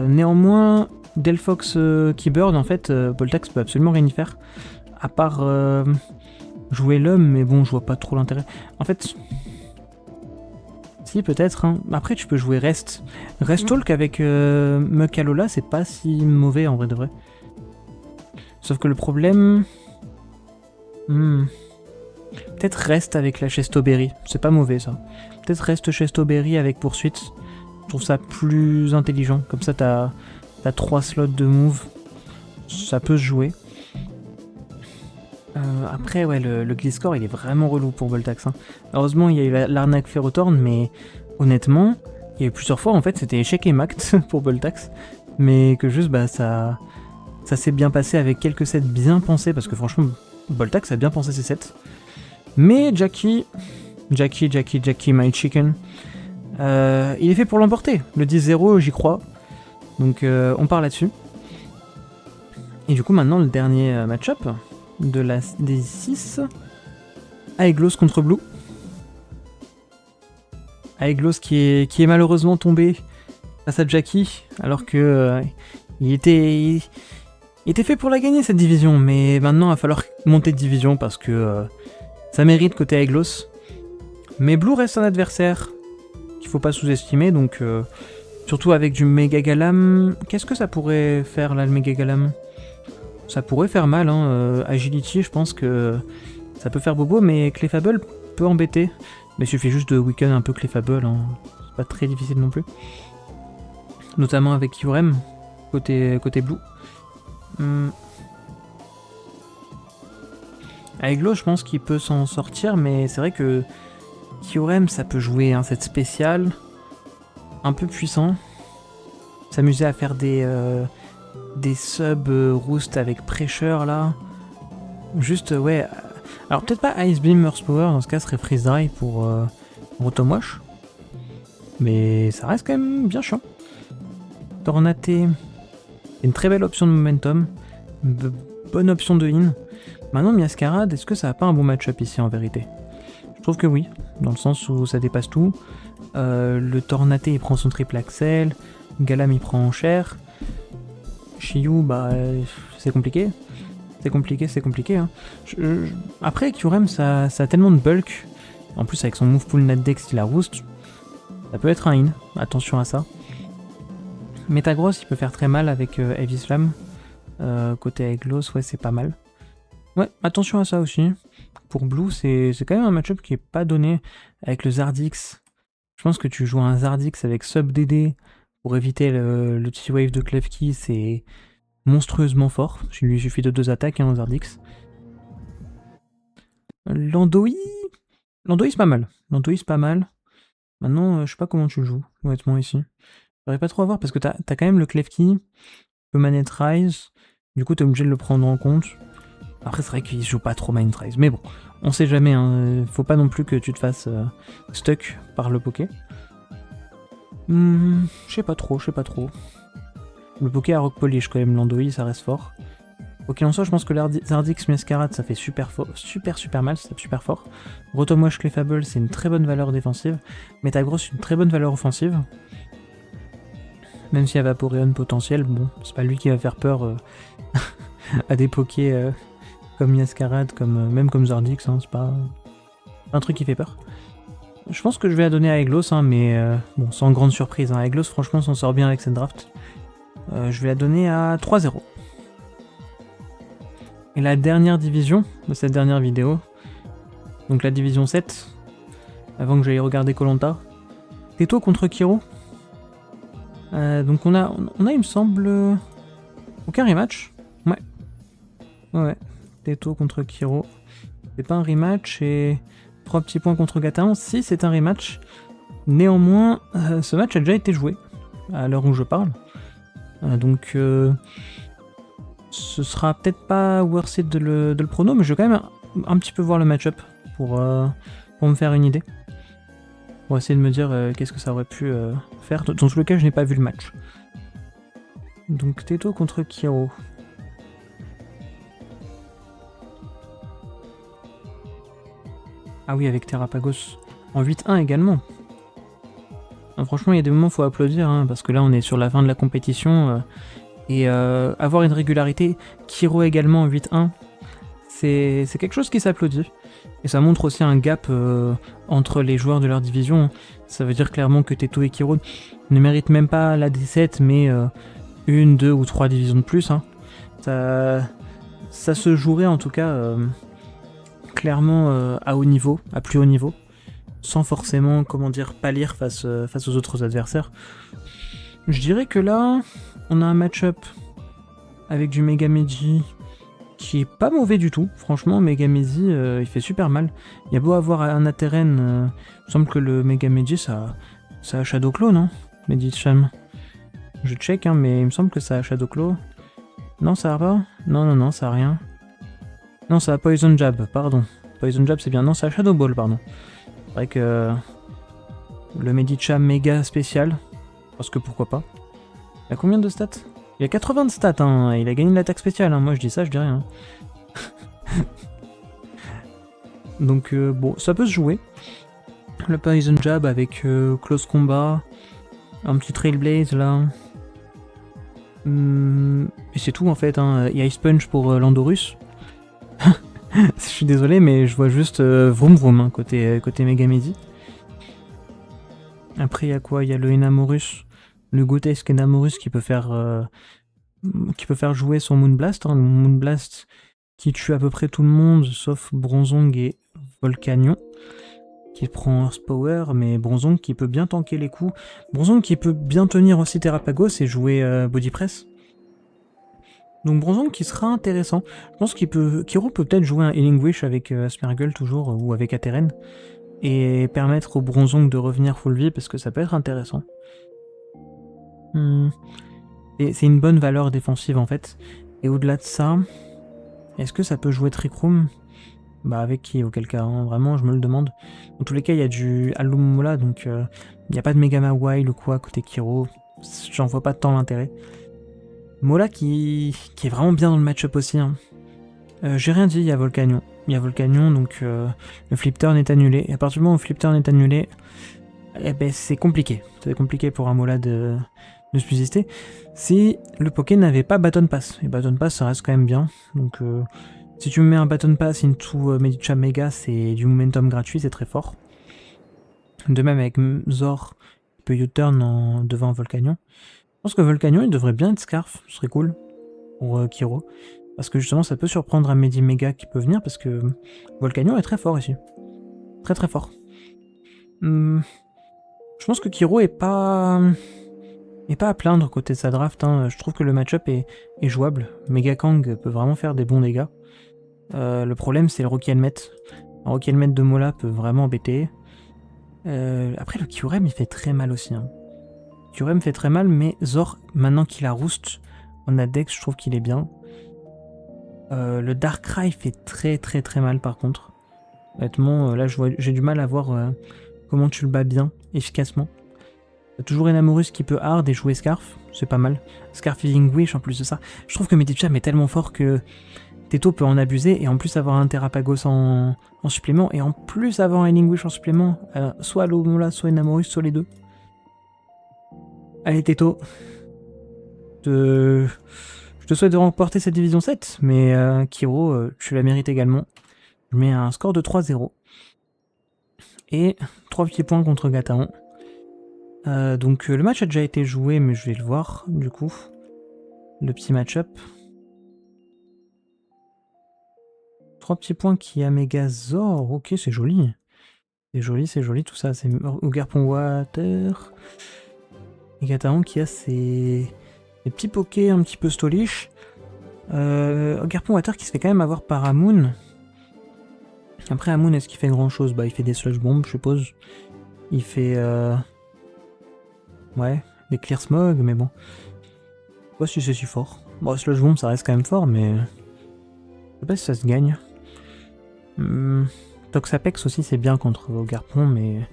Néanmoins, Delphox qui burn, en fait, Boltax peut absolument rien y faire. À part jouer l'homme, mais bon, je vois pas trop l'intérêt. En fait... Si, peut-être. Hein. Après, tu peux jouer Rest. Rest Talk avec Mukalola, c'est pas si mauvais en vrai de vrai. Sauf que le problème... Peut-être Rest avec la Chestoberry. C'est pas mauvais ça. Peut-être Rest Chestoberry avec Poursuite. Je trouve ça plus intelligent. Comme ça, t'as 3 slots de move. Ça peut se jouer. Après, ouais, le Gliscor, il est vraiment relou pour Boltax. Hein. Heureusement, il y a eu l'arnaque Ferrothorn, mais honnêtement, il y a eu plusieurs fois, en fait, c'était échec et mact pour Boltax. Mais que juste, bah, ça s'est bien passé avec quelques sets bien pensés, parce que franchement, Boltax a bien pensé ses sets. Mais Jackie, my chicken, il est fait pour l'emporter. Le 10-0, j'y crois. Donc, on part là-dessus. Et du coup, maintenant, le dernier match-up des 6. Aeglos contre Blue. Aeglos qui est malheureusement tombé face à Jackie, alors que il était fait pour la gagner cette division, mais maintenant il va falloir monter de division parce que ça mérite côté Aeglos. Mais Blue reste un adversaire qu'il faut pas sous-estimer, donc surtout avec du Mega Galam. Qu'est-ce que ça pourrait faire là, le Mega Galam? Ça pourrait faire mal, hein. Agility, je pense que ça peut faire bobo, mais Clefable peut embêter. Mais il suffit juste de weaken un peu Clefable, hein. C'est pas très difficile non plus. Notamment avec Yurem, côté Blue. Avec Glow, je pense qu'il peut s'en sortir, mais c'est vrai que Kyurem, ça peut jouer un set spécial, un peu puissant, s'amuser à faire des des subs roost avec pressure là. Juste, ouais. Alors peut-être pas Ice Beam Earth Power, dans ce cas ce serait Freeze Dry pour Rotom-Wash. Mais ça reste quand même bien chiant. Tornate, c'est une très belle option de momentum. Bonne option de in. Maintenant Miascarade, est-ce que ça a pas un bon match-up ici en vérité? Je trouve que oui, dans le sens où ça dépasse tout. Le Tornate il prend son triple Axel. Galam il prend cher. Shiyu, bah c'est compliqué. C'est compliqué. Hein. Après, Kyurem, ça a tellement de bulk. En plus, avec son move pool net deck style à Roost, ça peut être un in. Attention à ça. Metagross, il peut faire très mal avec Heavy Slam. Côté Aeglos, ouais, c'est pas mal. Ouais, attention à ça aussi. Pour Blue, c'est quand même un match-up qui est pas donné avec le Zardix. Je pense que tu joues un Zardix avec Sub DD pour éviter le T-Wave de Klefki, c'est monstrueusement fort. Il lui suffit de 2 attaques aux Zardix. Landoi, c'est pas mal. Maintenant, je sais pas comment tu le joues, honnêtement, ici. J'arrive pas trop à voir parce que t'as quand même le Klefki, le Manette Rise. Du coup, t'es obligé de le prendre en compte. Après, c'est vrai qu'il joue pas trop Manette Rise. Mais bon, on sait jamais. Hein. Faut pas non plus que tu te fasses stuck par le Poké. Je sais pas trop. Le Poké à Rock Polish, quand même, Landoi, ça reste fort. Ok, en soi, je pense que Zardix Miascarade, ça fait super mal, ça tape super fort. Rotom-Wash Clefable, c'est une très bonne valeur défensive. Metagross, une très bonne valeur offensive. Même s'il y a Vaporeon potentiel, bon, c'est pas lui qui va faire peur à des Pokés comme Miascarade, même comme Zardix, hein, c'est pas un truc qui fait peur. Je pense que je vais la donner à Aeglos, hein, mais bon, sans grande surprise. Hein. Aeglos, franchement, s'en sort bien avec cette draft. Je vais la donner à 3-0. Et la dernière division de cette dernière vidéo, donc la division 7, avant que j'aille regarder Koh-Lanta, Teto contre Kiro. Donc on a, il me semble, aucun rematch. Ouais. Teto contre Kiro. C'est pas un rematch et 3 petits points contre Gataon. Si, c'est un rematch. Néanmoins, ce match a déjà été joué à l'heure où je parle. Donc ce sera peut-être pas worth it de le prono, mais je vais quand même un petit peu voir le match-up pour me faire une idée. Pour essayer de me dire qu'est-ce que ça aurait pu faire. Dans tous les cas, je n'ai pas vu le match. Donc Teto contre Kiro. Ah oui, avec Terrapagos en 8-1 également. Franchement, il y a des moments où il faut applaudir, hein, parce que là, on est sur la fin de la compétition. Et avoir une régularité, Kiro également en 8-1, c'est quelque chose qui s'applaudit. Et ça montre aussi un gap entre les joueurs de leur division. Ça veut dire clairement que Teto et Kiro ne méritent même pas la D7, mais 1, 2 ou 3 divisions de plus. Hein. Ça se jouerait en tout cas clairement à haut niveau, à plus haut niveau, sans forcément, pâlir face aux autres adversaires. Je dirais que là, on a un match-up avec du Megameji qui est pas mauvais du tout. Franchement, Megameji, il fait super mal. Il y a beau avoir un Ateren, il me semble que le Megameji, ça a Shadow Claw, non? Medicham. Je check, hein, mais il me semble que ça a Shadow Claw. Non, ça a pas? Non, ça a rien. Non, ça a Poison Jab, pardon. Poison Jab, c'est bien. Non, ça a Shadow Ball, pardon. C'est vrai que le Medicham méga spécial, parce que pourquoi pas. Il a combien de stats? Il a 80 de stats, hein. Il a gagné l'attaque spéciale, hein. Moi je dis ça, je dis rien. Donc bon, ça peut se jouer. Le Poison Jab avec Close Combat, un petit Trailblaze là. Et c'est tout en fait, hein. Il y a Ice Punch pour Landorus. Je suis désolé, mais je vois juste Vroom Vroom hein, côté Megameji. Après, il y a quoi? Il y a le Enamorus, le Gotesque Enamorus qui peut faire jouer son Moonblast. Hein, le Moonblast qui tue à peu près tout le monde, sauf Bronzong et Volcanion, qui prend Earth Power, mais Bronzong qui peut bien tanker les coups. Bronzong qui peut bien tenir aussi Terrapagos et jouer Body Press. Donc Bronzong qui sera intéressant. Je pense Kiro peut peut-être jouer un Healing Wish avec Smeargle toujours, ou avec Ateren, et permettre au Bronzong de revenir full vie, parce que ça peut être intéressant. C'est une bonne valeur défensive en fait. Et au-delà de ça, est-ce que ça peut jouer Trick Room? Bah avec qui auquel cas, hein, vraiment je me le demande. Dans tous les cas il y a du Alum-Mola, donc il n'y a pas de Megama Wild ou quoi côté Kiro. J'en vois pas tant l'intérêt. Mola qui est vraiment bien dans le match-up aussi. Hein. J'ai rien dit, il y a Volcanion. Il y a Volcanion, donc le flip turn est annulé. Et à partir du moment où le flip turn est annulé, eh ben, c'est compliqué. C'est compliqué pour un Mola de subsister. Si le Poké n'avait pas Baton Pass. Et Baton Pass, ça reste quand même bien. Donc si tu me mets un Baton Pass into Medicham Mega, c'est du momentum gratuit, c'est très fort. De même avec Zor, il peut U-turn devant Volcanion. Je pense que Volcanion, il devrait bien être Scarf, ce serait cool pour Kiro. Parce que justement, ça peut surprendre un Medi Mega qui peut venir, parce que Volcanion est très fort ici. Très très fort. Je pense que Kiro est pas à plaindre côté de sa draft. Hein. Je trouve que le match-up est jouable. Mega Kang peut vraiment faire des bons dégâts. Le problème, c'est le Rocky Helmet. Un Rocky Helmet de Mola peut vraiment embêter. Après, le Kyurem, il fait très mal aussi. Hein. Kyurem fait très mal, mais Zor, maintenant qu'il a Roost en Adex, je trouve qu'il est bien. Le Darkrai fait très très très mal par contre. Honnêtement, là j'ai du mal à voir comment tu le bats bien, efficacement. T'as toujours Enamorus qui peut hard et jouer Scarf, c'est pas mal. Scarf Healing Wish en plus de ça. Je trouve que Medicham est tellement fort que Teto peut en abuser et en plus avoir un Terrapagos en supplément et en plus avoir un Healing Wish en supplément. Soit Alomola, soit Enamorus, soit les deux. Allez Teto. Je te souhaite de remporter cette division 7, mais Kiro, tu la mérites également. Je mets un score de 3-0. Et 3 petits points contre Gataon. Donc le match a déjà été joué, mais je vais le voir, du coup. Le petit match-up. 3 petits points qui a Megazord. Ok, c'est joli. C'est joli tout ça. C'est Ogarpon Water. Et Gataon qui a ses petits pokés un petit peu stolish. Ogarpon Water qui se fait quand même avoir par Amoon. Après Amoon, est-ce qu'il fait grand chose? Bah il fait des slush bombs, je suppose. Il fait ouais, des clear smog, mais bon. Je sais pas si c'est si fort. Bon, slush bomb ça reste quand même fort, mais je sais pas si ça se gagne. Toxapex aussi c'est bien contre Ogarpon, mais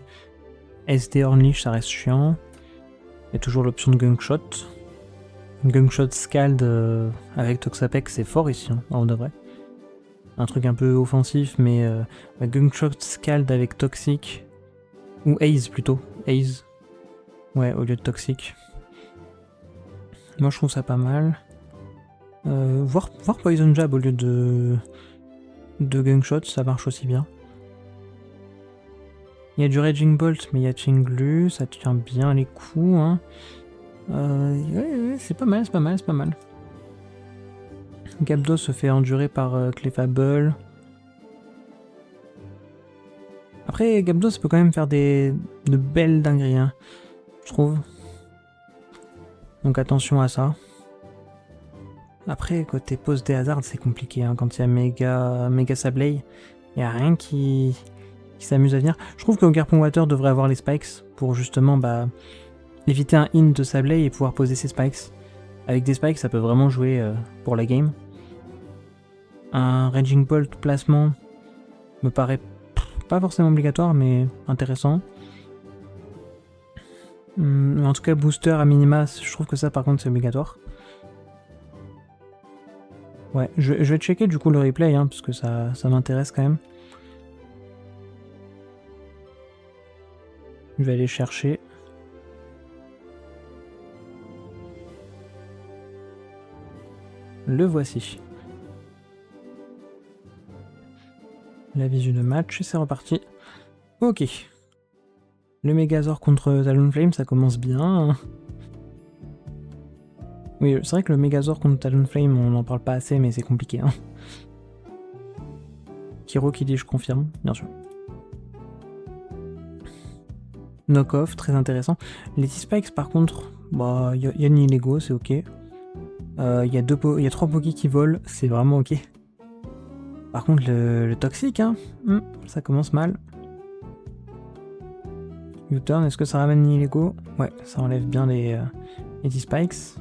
SD Ornleash ça reste chiant. Il y a toujours l'option de Gunkshot. Gunkshot Scald avec Toxapex c'est fort ici, hein, en de vrai. Un truc un peu offensif, mais Gunkshot Scald avec Toxic. Ou Haze plutôt. Haze. Ouais, au lieu de Toxic. Moi je trouve ça pas mal. Voir Poison Jab au lieu de Gunkshot, ça marche aussi bien. Il y a du Raging Bolt, mais il y a Chinglu, ça tient bien les coups. Hein. Ouais, c'est pas mal, c'est pas mal, c'est pas mal. Gabdo se fait endurer par Clefable. Après, Gabdo, ça peut quand même faire de belles dingueries, hein, je trouve. Donc attention à ça. Après, côté pose des hasards, c'est compliqué. Hein. Quand il y a Mega Sableye, il n'y a rien qui s'amuse à venir. Je trouve que Ogarpon Water devrait avoir les spikes pour justement éviter un in de Sableye et pouvoir poser ses spikes. Avec des spikes, ça peut vraiment jouer pour la game. Un Raging Bolt placement me paraît pas forcément obligatoire, mais intéressant. En tout cas, booster à minima, je trouve que ça par contre c'est obligatoire. Ouais, je vais checker du coup le replay, hein, parce que ça m'intéresse quand même. Je vais aller chercher. Le voici. La visu de match, et c'est reparti. Ok. Le Megazord contre Talonflame, ça commence bien. Oui, c'est vrai que le Megazord contre Talonflame, on n'en parle pas assez, mais c'est compliqué. Hein. Kiro qui dit je confirme, bien sûr. Knock-off, très intéressant. Les T-Spikes, par contre, bah, y a ni Lego, c'est ok. Il y a 3 Pokés qui volent, c'est vraiment ok. Par contre, le toxique, hein, ça commence mal. U-turn, est-ce que ça ramène ni Lego? Ouais, ça enlève bien les T-Spikes.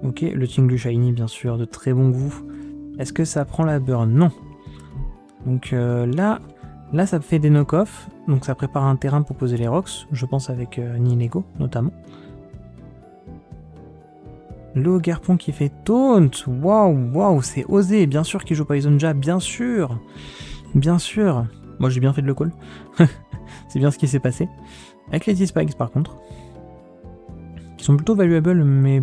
Ok, le Tinglu Shiny, bien sûr, de très bon goût. Est-ce que ça prend la burn? Non. Donc là, ça fait des knock-off. Donc ça prépare un terrain pour poser les rocks. Je pense avec Ninego, notamment. Le Garpon qui fait taunt. Waouh, c'est osé. Bien sûr qu'il joue Poison Jab, bien sûr. Bien sûr. Moi, j'ai bien fait de le call. C'est bien ce qui s'est passé. Avec les T-Spikes, par contre. Qui sont plutôt valuables, mais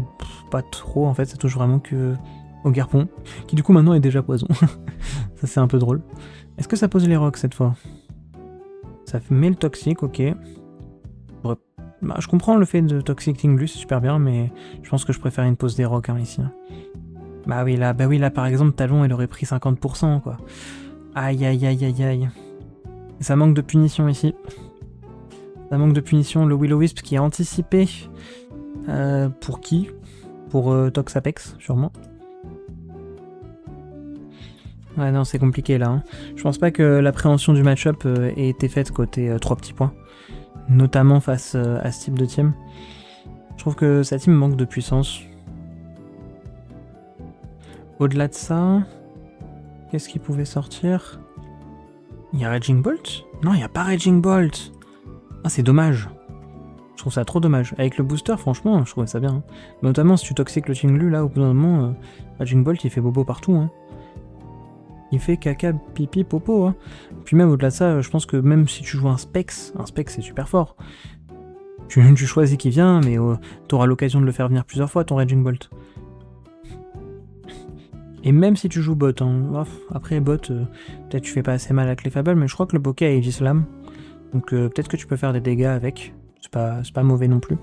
pas trop. En fait, ça touche vraiment que au Garpon. Qui, du coup, maintenant est déjà poison. Ça, c'est un peu drôle. Est-ce que ça pose les rocks, cette fois? Ça met le toxique, ok. Bah, je comprends le fait de Toxic Tinglu, c'est super bien, mais je pense que je préfère une pose des rocks hein, ici. Bah oui, là, par exemple, Talon, il aurait pris 50%, quoi. Aïe. Ça manque de punition ici. Ça manque de punition. Le Will-O-Wisp qui a anticipé. Pour qui? Pour Toxapex, sûrement. Ouais, non, c'est compliqué là. Hein. Je pense pas que l'appréhension du match-up ait été faite côté 3 petits points. Notamment face à ce type de team. Je trouve que sa team manque de puissance. Au-delà de ça, qu'est-ce qui pouvait sortir? Il y a Raging Bolt? Non, il n'y a pas Raging Bolt. Ah, c'est dommage. Je trouve ça trop dommage. Avec le booster, franchement, je trouvais ça bien. Hein. Notamment si tu toxiques le Tinglu, là, au bout d'un moment, Raging Bolt, il fait bobo partout. Hein. Il fait caca, pipi, popo. Hein. Puis même au-delà de ça, je pense que même si tu joues un Specs c'est super fort. Tu choisis qui vient, mais t'auras l'occasion de le faire venir plusieurs fois, ton Raging Bolt. Et même si tu joues bot, hein, après bot, peut-être tu fais pas assez mal avec les Fables, mais je crois que le bokeh a Aegis Slam. Donc peut-être que tu peux faire des dégâts avec. C'est pas mauvais non plus.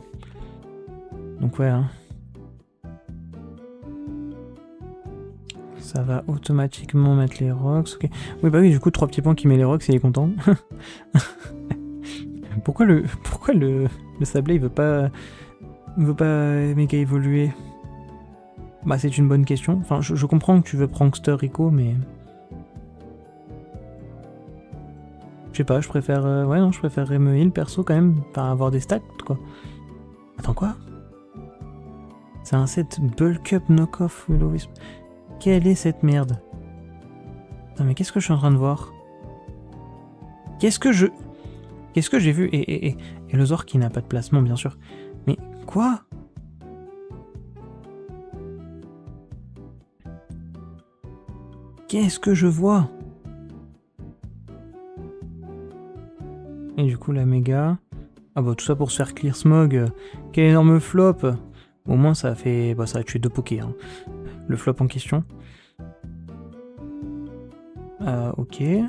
Donc ouais, hein. Ça va automatiquement mettre les rocks. Okay. Oui, bah oui, du coup, 3 petits points qui met les rocks et il est content. Pourquoi le sablé il veut pas méga évoluer? Bah, c'est une bonne question. Enfin, je comprends que tu veux Prankster Rico, mais. Je sais pas, je préfère. Ouais, non, je préférerais me heal perso quand même. Enfin, avoir des stats, quoi. Attends, quoi? C'est un set Bulk Up Knockoff Will-O-Wisp. Quelle est cette merde? Putain, mais qu'est-ce que je suis en train de voir? Qu'est-ce que j'ai vu? Et le Zor qui n'a pas de placement, bien sûr. Mais quoi? Qu'est-ce que je vois? Et du coup, la méga... Ah bah, tout ça pour se faire clear smog. Quel énorme flop! Au moins, ça a fait... Bah, ça a tué 2 pokés, hein. Le flop en question. Ok. Et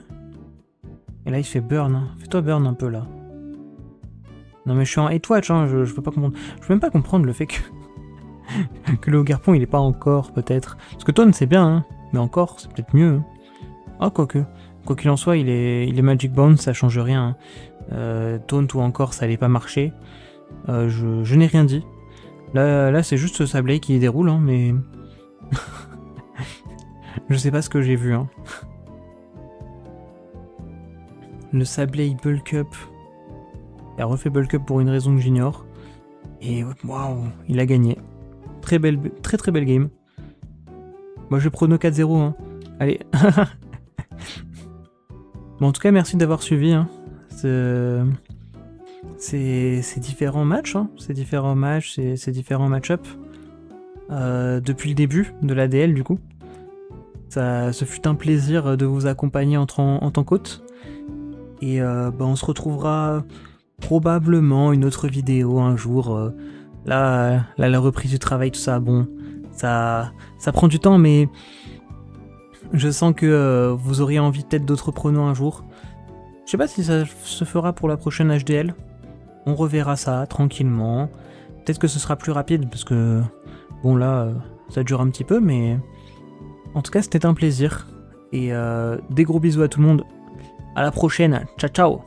là, il fait burn. Hein. Fais-toi burn un peu, là. Non, mais je suis en 8-watch, hein. Je peux pas comprendre. Je peux même pas comprendre le fait que... que le Garpon, il est pas encore, peut-être. Parce que Taunt, c'est bien, hein. Mais encore, c'est peut-être mieux. Hein. Ah, quoique. Quoi qu'il en soit, il est Magic Bound, ça change rien. Hein. Taunt ou encore, ça allait pas marcher. Je n'ai rien dit. Là c'est juste ce Sableye qui déroule, hein, mais... je sais pas ce que j'ai vu. Hein. Le Sableye Bulk Up. Il a refait Bulk Up pour une raison que j'ignore. Et waouh, il a gagné. Très belle game. Moi je prono 4-0. Hein. Allez. Bon, en tout cas, merci d'avoir suivi. Hein. Ces différents matchs. Hein. Ces différents match-up. Depuis le début de l'ADL, du coup. Ce fut un plaisir de vous accompagner en tant qu'hôte. Et on se retrouvera probablement une autre vidéo un jour. Là, la reprise du travail, tout ça, bon, ça prend du temps, mais je sens que vous auriez envie peut-être d'autres pronos un jour. Je sais pas si ça se fera pour la prochaine HDL. On reverra ça tranquillement. Peut-être que ce sera plus rapide, parce que, bon là, ça dure un petit peu, mais... En tout cas, c'était un plaisir. Et des gros bisous à tout le monde. À la prochaine. Ciao, ciao.